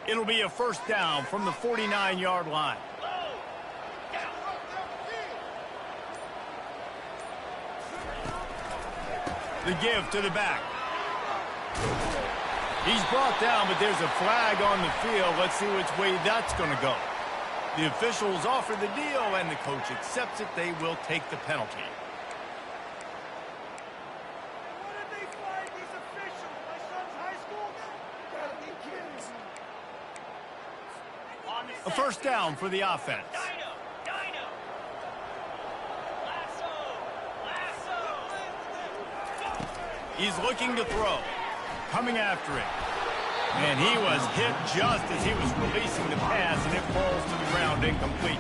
Speaker 1: It'll be a 1st down from the 49-yard line. The give to the back. He's brought down, but there's a flag on the field. Let's see which way that's going to go. The officials offer the deal, and the coach accepts it. They will take the penalty.
Speaker 6: What did they flag these officials? My son's high school? Gotta be kidding me.
Speaker 1: A 1st down for the offense. He's looking to throw. Coming after it. And he was hit just as he was releasing the pass, and it falls to the ground incomplete.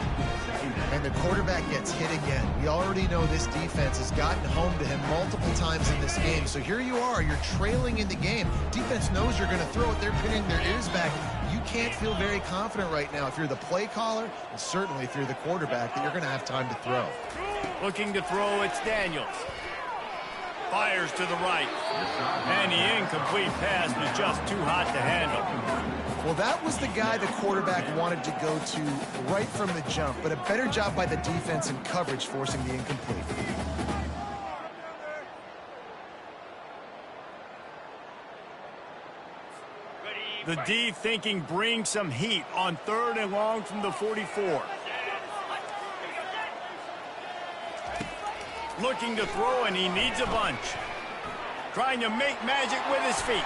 Speaker 2: And the quarterback gets hit again. We already know this defense has gotten home to him multiple times in this game. So here you are. You're trailing in the game. Defense knows you're going to throw it. They're pinning their ears back. You can't feel very confident right now if you're the play caller, and certainly if you're the quarterback, that you're going to have time to throw.
Speaker 1: Looking to throw, it's Daniels. Fires to the right. And the incomplete pass was just too hot to handle.
Speaker 2: Well, that was the guy the quarterback wanted to go to right from the jump, but a better job by the defense in coverage forcing the incomplete.
Speaker 1: The D thinking bring some heat on 3rd and long from the 44. Looking to throw, and he needs a bunch. Trying to make magic with his feet.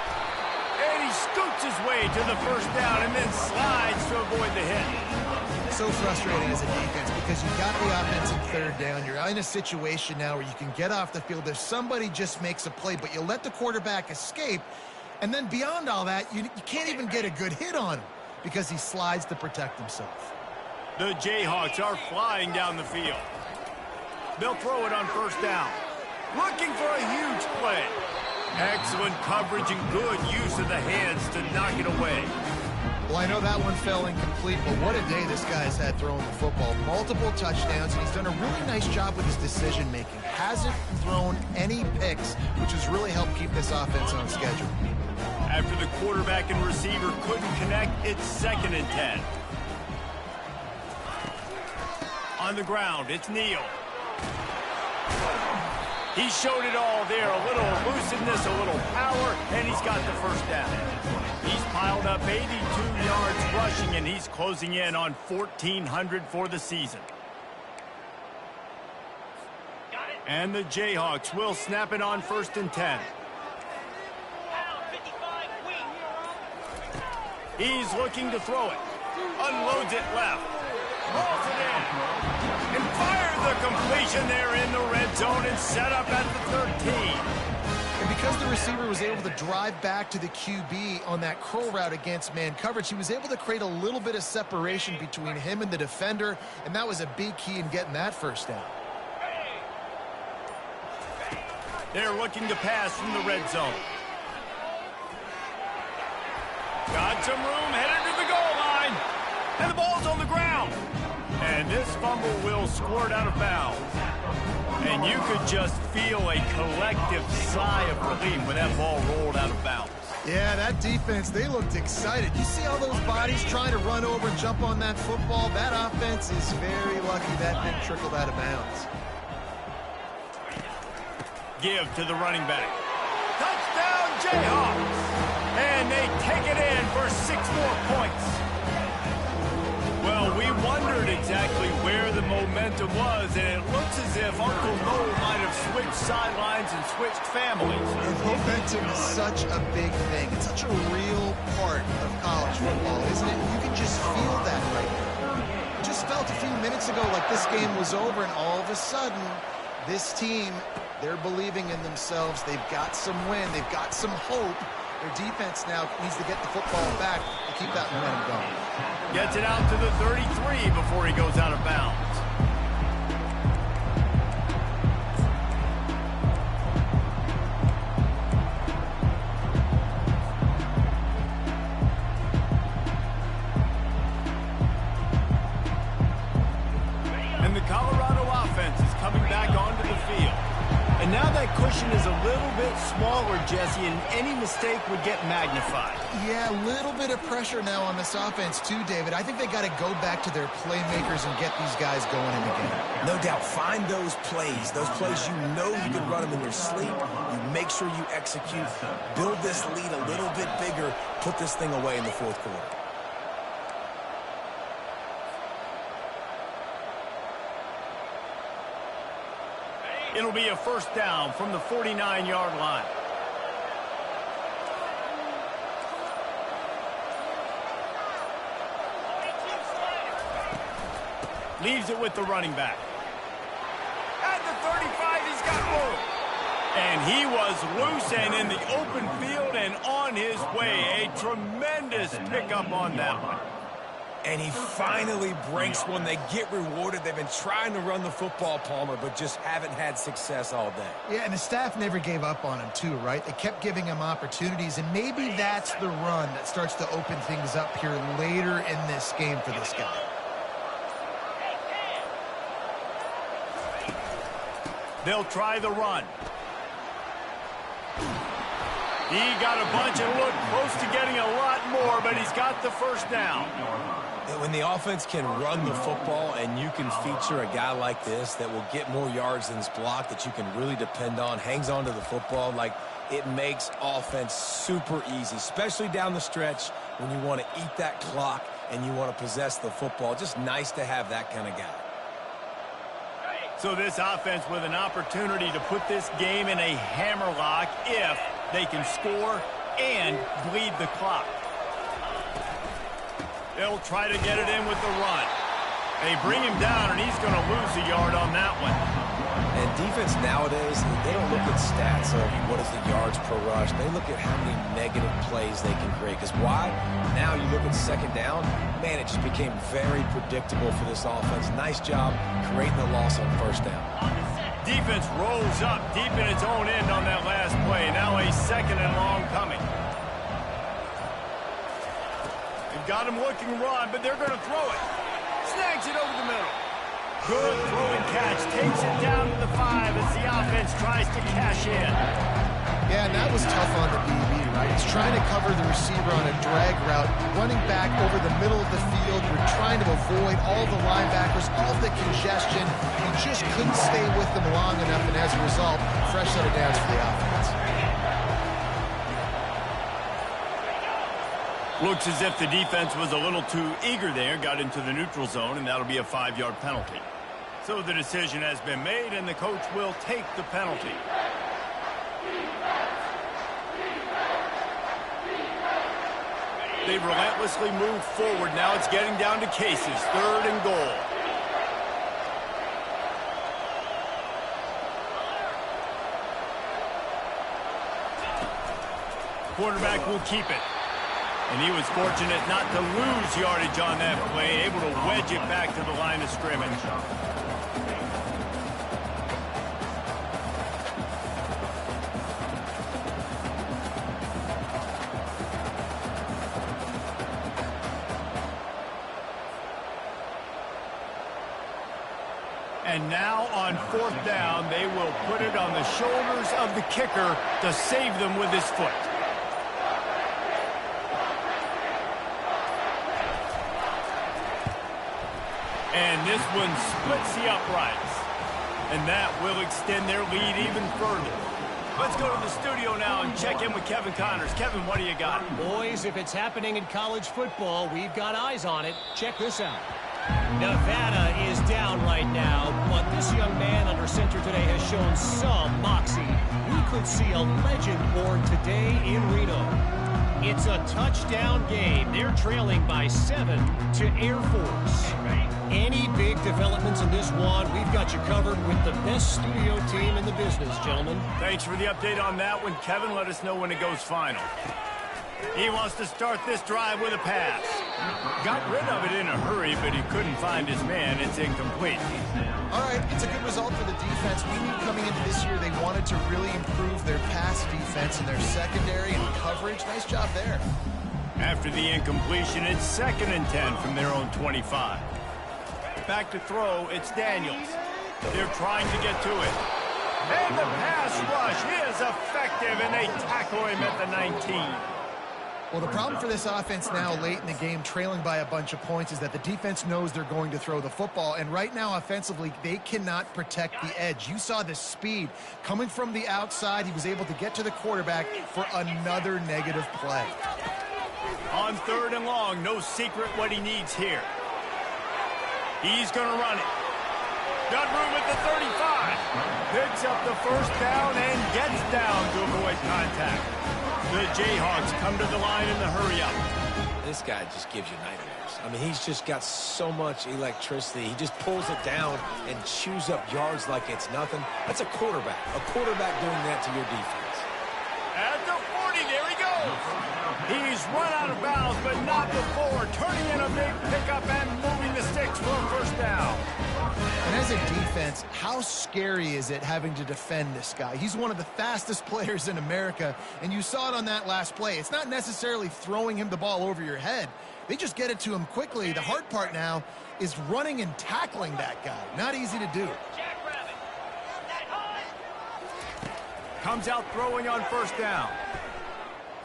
Speaker 1: And he scoots his way to the 1st down and then slides to avoid the hit.
Speaker 2: So frustrating as a defense because you got the offense in 3rd down. You're in a situation now where you can get off the field if somebody just makes a play, but you let the quarterback escape. And then beyond all that, you can't even get a good hit on him because he slides to protect himself.
Speaker 1: The Jayhawks are flying down the field. They'll throw it on 1st down. Looking for a huge play. Excellent coverage and good use of the hands to knock it away.
Speaker 2: Well, I know that one fell incomplete, but what a day this guy's had throwing the football. Multiple touchdowns, and he's done a really nice job with his decision-making. Hasn't thrown any picks, which has really helped keep this offense on schedule.
Speaker 1: After the quarterback and receiver couldn't connect, it's 2nd and 10. On the ground, it's Neal. He showed it all there, a little elusiveness, a little power, and he's got the 1st down. He's piled up 82 yards rushing, and he's closing in on 1,400 for the season. And the Jayhawks will snap it on 1st and 10. He's looking to throw it. Unloads it left. Rolls it in. And fires the completion there in the red zone and set up at the 13.
Speaker 2: And because the receiver was able to drive back to the QB on that curl route against man coverage, he was able to create a little bit of separation between him and the defender, and that was a big key in getting that 1st down.
Speaker 1: They're looking to pass from the red zone. Got some room, headed to the goal line. And the ball's on the ground. And this fumble will squirt out of bounds. And you could just feel a collective sigh of relief when that ball rolled out of bounds.
Speaker 2: Yeah, that defense, they looked excited. You see all those bodies trying to run over and jump on that football? That offense is very lucky that thing trickled out of bounds.
Speaker 1: Give to the running back. Touchdown, Jayhawks! And they take it in for 6 more points. Well, we wondered exactly where the momentum was, and it looks as if Uncle Mo might have switched sidelines and switched families.
Speaker 2: And momentum is such a big thing. It's such a real part of college football, isn't it? You can just feel that right now. It just felt a few minutes ago like this game was over, and all of a sudden, this team, they're believing in themselves. They've got some wind. They've got some hope. Their defense now needs to get the football back to keep that momentum going.
Speaker 1: Gets it out to the 33 before he goes out of bounds. And the Colorado offense is coming back onto the field. And now that cushion is a little bit smaller, Jesse, and any mistake would get magnified.
Speaker 2: Yeah, a little bit of pressure now on this offense too, David. I think they got to go back to their playmakers and get these guys going in the game.
Speaker 3: No doubt. Find those plays you know you can run them in your sleep. You make sure you execute. Build this lead a little bit bigger. Put this thing away in the fourth quarter.
Speaker 1: It'll be a first down from the 49-yard line. Leaves it with the running back. At the 35, he's got room. And he was loose and in the open field and on his way. A tremendous pickup on that one.
Speaker 3: And he finally breaks one. They get rewarded. They've been trying to run the football, Palmer, but just haven't had success all day.
Speaker 2: Yeah, and the staff never gave up on him too, right? They kept giving him opportunities, and maybe that's the run that starts to open things up here later in this game for this guy.
Speaker 1: They'll try the run. He got a bunch and looked close to getting a lot more, but he's got the first down.
Speaker 3: When the offense can run the football and you can feature a guy like this that will get more yards than his block, that you can really depend on, hangs on to the football, like it makes offense super easy, especially down the stretch when you want to eat that clock and you want to possess the football. Just nice to have that kind of guy.
Speaker 1: So this offense with an opportunity to put this game in a hammerlock if they can score and bleed the clock. They'll try to get it in with the run. They bring him down, and he's going to lose a yard on that one.
Speaker 3: And defense nowadays, they don't look at stats of what is the yards per rush. They look at how many negative plays they can create. Because why? Now you look at second down, man, it just became very predictable for this offense. Nice job creating the loss on first down.
Speaker 1: Defense rolls up deep in its own end on that last play. Now a second and long coming. They've got him looking run, but they're going to throw it. Snags it over the middle. Good throw and catch. Takes it down to the 5 as the offense tries to cash in.
Speaker 2: Yeah, and that was tough on the DB, right? He's trying to cover the receiver on a drag route, running back over the middle of the field. You're trying to avoid all the linebackers, all the congestion. He just couldn't stay with them long enough, and as a result, fresh set of downs for the offense.
Speaker 1: Looks as if the defense was a little too eager there, got into the neutral zone, and that'll be a 5-yard penalty. So the decision has been made, and the coach will take the penalty. They've relentlessly moved forward. Now it's getting down to cases. 3rd and goal. Quarterback will keep it. And he was fortunate not to lose yardage on that play, able to wedge it back to the line of scrimmage. And now on 4th down, they will put it on the shoulders of the kicker to save them with his foot. And this one splits the uprights. And that will extend their lead even further. Let's go to the studio now and check in with Kevin Connors. Kevin, what do you got?
Speaker 4: Boys, if it's happening in college football, we've got eyes on it. Check this out. Nevada is down right now, but this young man under center today has shown some moxie. We could see a legend born today in Reno. It's a touchdown game. They're trailing by 7 to Air Force. Any big developments in this one, we've got you covered with the best studio team in the business, gentlemen.
Speaker 1: Thanks for the update on that one, Kevin. Let us know when it goes final. He wants to start this drive with a pass. Got rid of it in a hurry, but he couldn't find his man. It's incomplete.
Speaker 2: All right, it's a good result for the defense. We knew coming into this year they wanted to really improve their pass defense and their secondary and coverage. Nice job there.
Speaker 1: After the incompletion, it's 2nd and 10 from their own 25. Back to throw, it's Daniels. They're trying to get to it. And the pass rush is effective, and they tackle him at the 19.
Speaker 2: Well, the problem for this offense now late in the game, trailing by a bunch of points, is that the defense knows they're going to throw the football. And right now, offensively, they cannot protect the edge. You saw the speed coming from the outside. He was able to get to the quarterback for another negative play.
Speaker 1: On 3rd and long, no secret what he needs here. He's going to run it. Got room at the 35. Picks up the 1st down and gets down to avoid contact. The Jayhawks come to the line in the hurry-up.
Speaker 3: This guy just gives you nightmares. I mean, he's just got so much electricity. He just pulls it down and chews up yards like it's nothing. That's a quarterback. A quarterback doing that to your defense.
Speaker 1: At the 40, there he goes. He's run out of bounds, but not before turning in a big pickup and moving the sticks for a 1st down.
Speaker 2: And as a defense, how scary is it having to defend this guy? He's one of the fastest players in America, and you saw it on that last play. It's not necessarily throwing him the ball over your head. They just get it to him quickly. The hard part now is running and tackling that guy. Not easy to do.
Speaker 1: Comes out throwing on 1st down.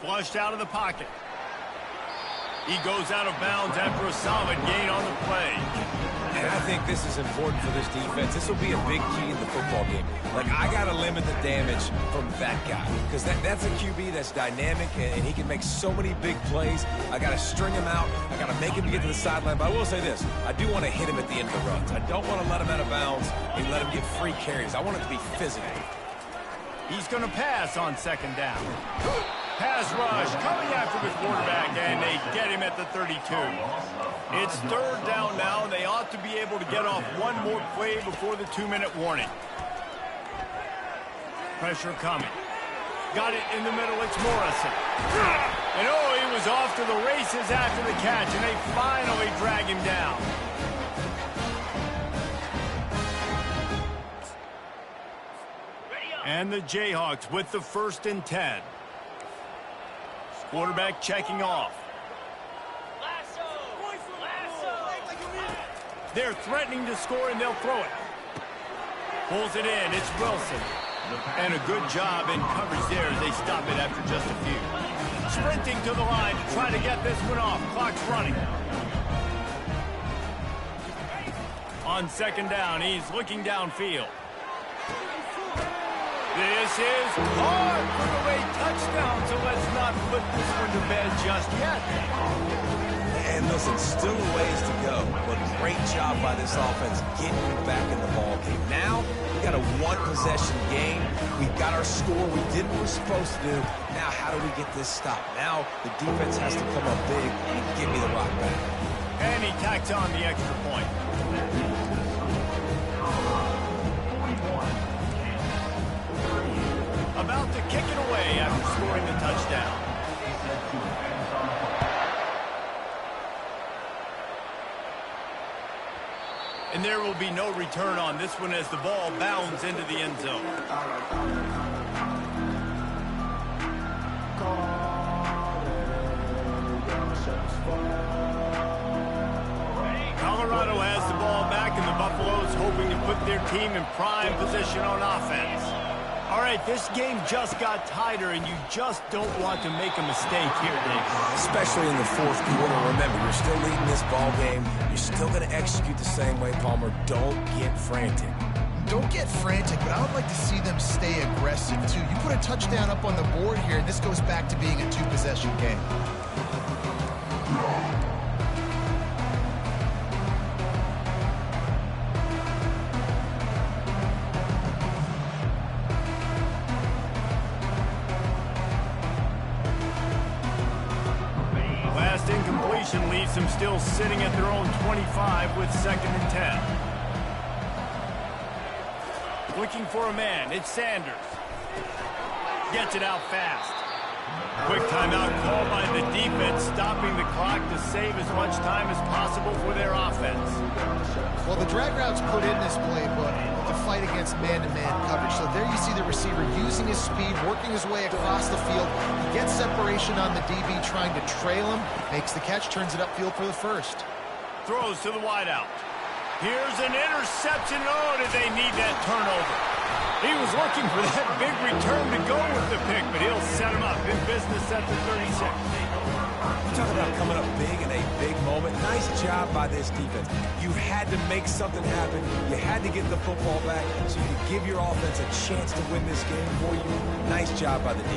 Speaker 1: Flushed out of the pocket. He goes out of bounds after a solid gain on the play.
Speaker 3: And I think this is important for this defense. This will be a big key in the football game. Like, I got to limit the damage from that guy. Because that's a QB that's dynamic, and he can make so many big plays. I got to string him out. I got to make him get to the sideline. But I will say this. I do want to hit him at the end of the runs. I don't want to let him out of bounds and let him get free carries. I want it to be physical.
Speaker 1: He's going to pass on 2nd down. Pass rush coming after the quarterback, and they get him at the 32. It's 3rd down now, and they ought to be able to get off one more play before the 2-minute warning. Pressure coming. Got it in the middle, it's Morrison. And oh, he was off to the races after the catch, and they finally drag him down. And the Jayhawks with the 1st and 10. Quarterback checking off. They're threatening to score, and they'll throw it. Pulls it in. It's Wilson. And a good job in coverage there as they stop it after just a few. Sprinting to the line to try to get this one off. Clock's running. On 2nd down, he's looking downfield. This is hard for the late touchdown, so let's not put this one to bed just yet.
Speaker 3: And listen, still a ways to go, but great job by this offense getting back in the ball game. Now, we got a one-possession game. We got our score. We did what we're supposed to do. Now, how do we get this stopped? Now, the defense has to come up big and give me the rock back.
Speaker 1: And he tacks on the extra point. About to kick it away after scoring the touchdown. And there will be no return on this one as the ball bounds into the end zone. Colorado has the ball back, and the Buffaloes hope hoping to put their team in prime position on offense. All right, this game just got tighter, and you just don't want to make a mistake here, Dave.
Speaker 3: Especially in the fourth quarter. Remember, you're still leading this ball game. You're still going to execute the same way, Palmer. Don't get frantic.
Speaker 2: Don't get frantic, but I would like to see them stay aggressive, too. You put a touchdown up on the board here, and this goes back to being a two-possession game.
Speaker 1: Last incompletion leaves them still sitting at their own 25 with 2nd and 10. Looking for a man, it's Sanders. Gets it out fast. Quick timeout called by the defense, stopping the clock to save as much time as possible for their offense.
Speaker 2: Well, the drag route's put in this playbook to fight against man-to-man coverage. So there you see the receiver using his speed, working his way across the field. He gets separation on the DB trying to trail him, makes the catch, turns it upfield for the first.
Speaker 1: Throws to the wideout. Here's an interception. Oh, did they need that turnover? He was looking for that big return to go with the pick, but he'll set him up in business at the 36.
Speaker 3: You talk about coming up big in a big moment. Nice job by this defense. You had to make something happen. You had to get the football back so you could give your offense a chance to win this game for you. Nice job by the D.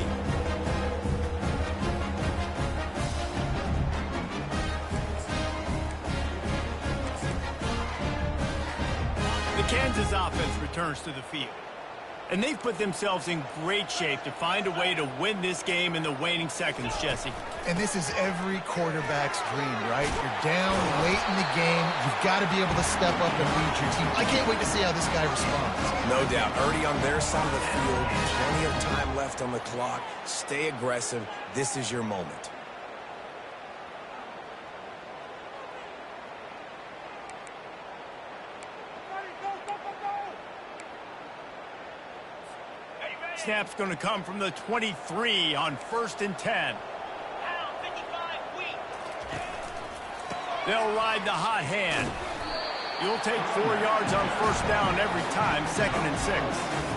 Speaker 1: The Kansas offense returns to the field. And they've put themselves in great shape to find a way to win this game in the waning seconds, Jesse.
Speaker 2: And this is every quarterback's dream, right? You're down late in the game. You've got to be able to step up and lead your team. I can't wait to see how this guy responds.
Speaker 3: No doubt. Already on their side of the field. Plenty of time left on the clock. Stay aggressive. This is your moment.
Speaker 1: Snap's going to come from the 23 on 1st and 10. They'll ride the hot hand. You'll take 4 yards on 1st down every time, 2nd and 6.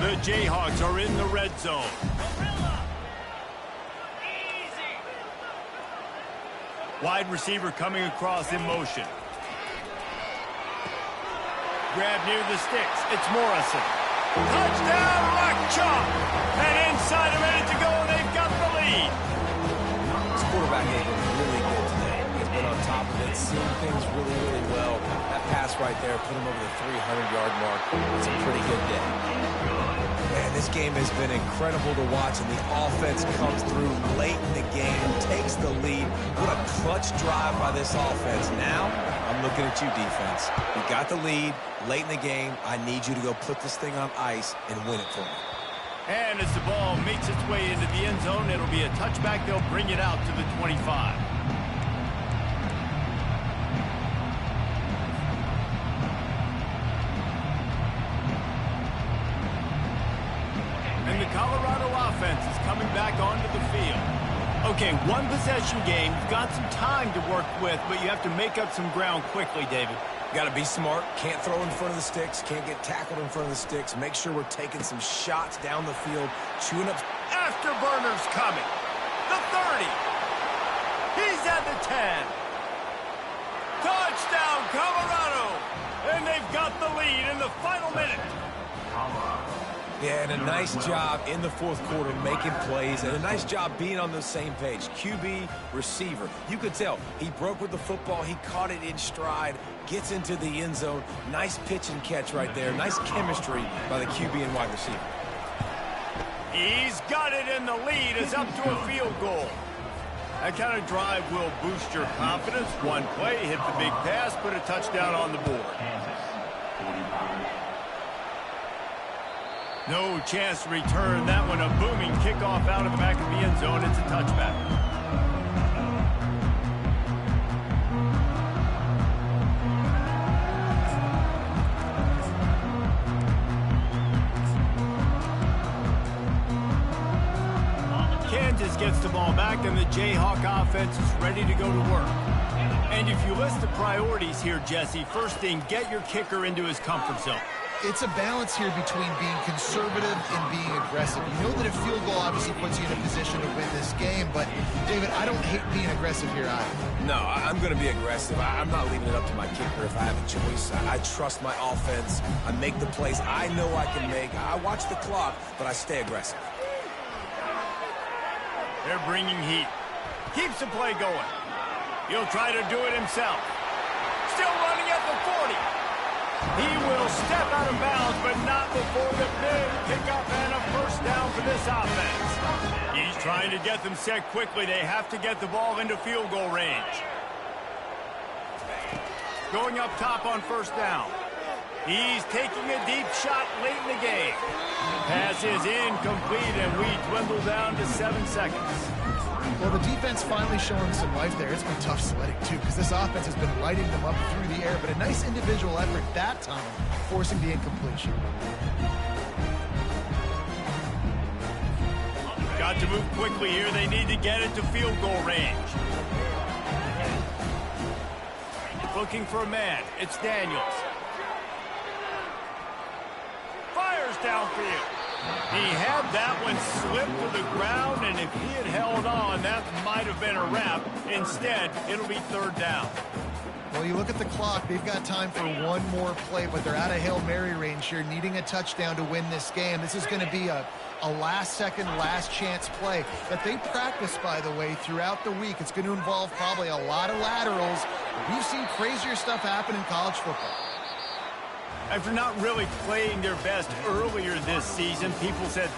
Speaker 1: The Jayhawks are in the red zone. Wide receiver coming across in motion. Grab near the sticks. It's Morrison. Touchdown, Rock Chalk! And inside a minute to go, they've got the lead.
Speaker 3: This quarterback has been really good today. He's been on top of it, seeing things really, really well. That pass right there put him over the 300-yard mark. It's a pretty good day. Man, this game has been incredible to watch, and the offense comes through late in the game, takes the lead. What a clutch drive by this offense. Now, I'm looking at you, defense. You got the lead late in the game. I need you to go put this thing on ice and win it for me.
Speaker 1: And as the ball makes its way into the end zone, it'll be a touchback. They'll bring it out to the 25. And the Colorado offense is coming back onto the field. Okay, one possession game. You've got some time to work with, but you have to make up some ground quickly, David.
Speaker 3: Got to be smart. Can't throw in front of the sticks. Can't get tackled in front of the sticks. Make sure we're taking some shots down the field, chewing up.
Speaker 1: Afterburner's coming. The 30. He's at the 10. Touchdown, Colorado. And they've got the lead in the final minute.
Speaker 3: Yeah, and a nice job in the fourth quarter making plays, and a nice job being on the same page. QB, receiver. You could tell he broke with the football. He caught it in stride, gets into the end zone. Nice pitch and catch right there. Nice chemistry by the QB and wide receiver.
Speaker 1: He's got it, and the lead is up to a field goal. That kind of drive will boost your confidence. One play, hit the big pass, put a touchdown on the board. No chance to return that one. A booming kickoff out of the back of the end zone. It's a touchback. gets the ball back, and the Jayhawk offense is ready to go to work. And if you list the priorities here, Jesse, first thing, get your kicker into his comfort zone.
Speaker 2: It's a balance here between being conservative and being aggressive. You know that a field goal obviously puts you in a position to win this game, but, David, I don't hate being aggressive here either.
Speaker 3: No, I'm going to be aggressive. I'm not leaving it up to my kicker if I have a choice. I trust my offense. I make the plays I know I can make. I watch the clock, but I stay aggressive.
Speaker 1: They're bringing heat. Keeps the play going. He'll try to do it himself. Still running at the 40. He will step out of bounds, but not before the big pickup and a first down for this offense. He's trying to get them set quickly. They have to get the ball into field goal range. Going up top on first down. He's taking a deep shot late in the game. Pass is incomplete, and we dwindle down to 7 seconds.
Speaker 2: Well, the defense finally showing some life there. It's been tough sledding, too, because this offense has been lighting them up through the air, but a nice individual effort that time, forcing the incompletion.
Speaker 1: Got to move quickly here. They need to get it to field goal range. Looking for a man. It's Daniels. Fires downfield. He had that one slip to the ground, and if he had held on, that might have been a wrap. Instead, it'll be third down.
Speaker 2: Well, you look at the clock. They've got time for one more play, but they're out of Hail Mary range here, needing a touchdown to win this game. This is going to be a last-second, last-chance play that they practice, by the way, throughout the week. It's going to involve probably a lot of laterals. We've seen crazier stuff happen in college football.
Speaker 1: After not really playing their best earlier this season, people said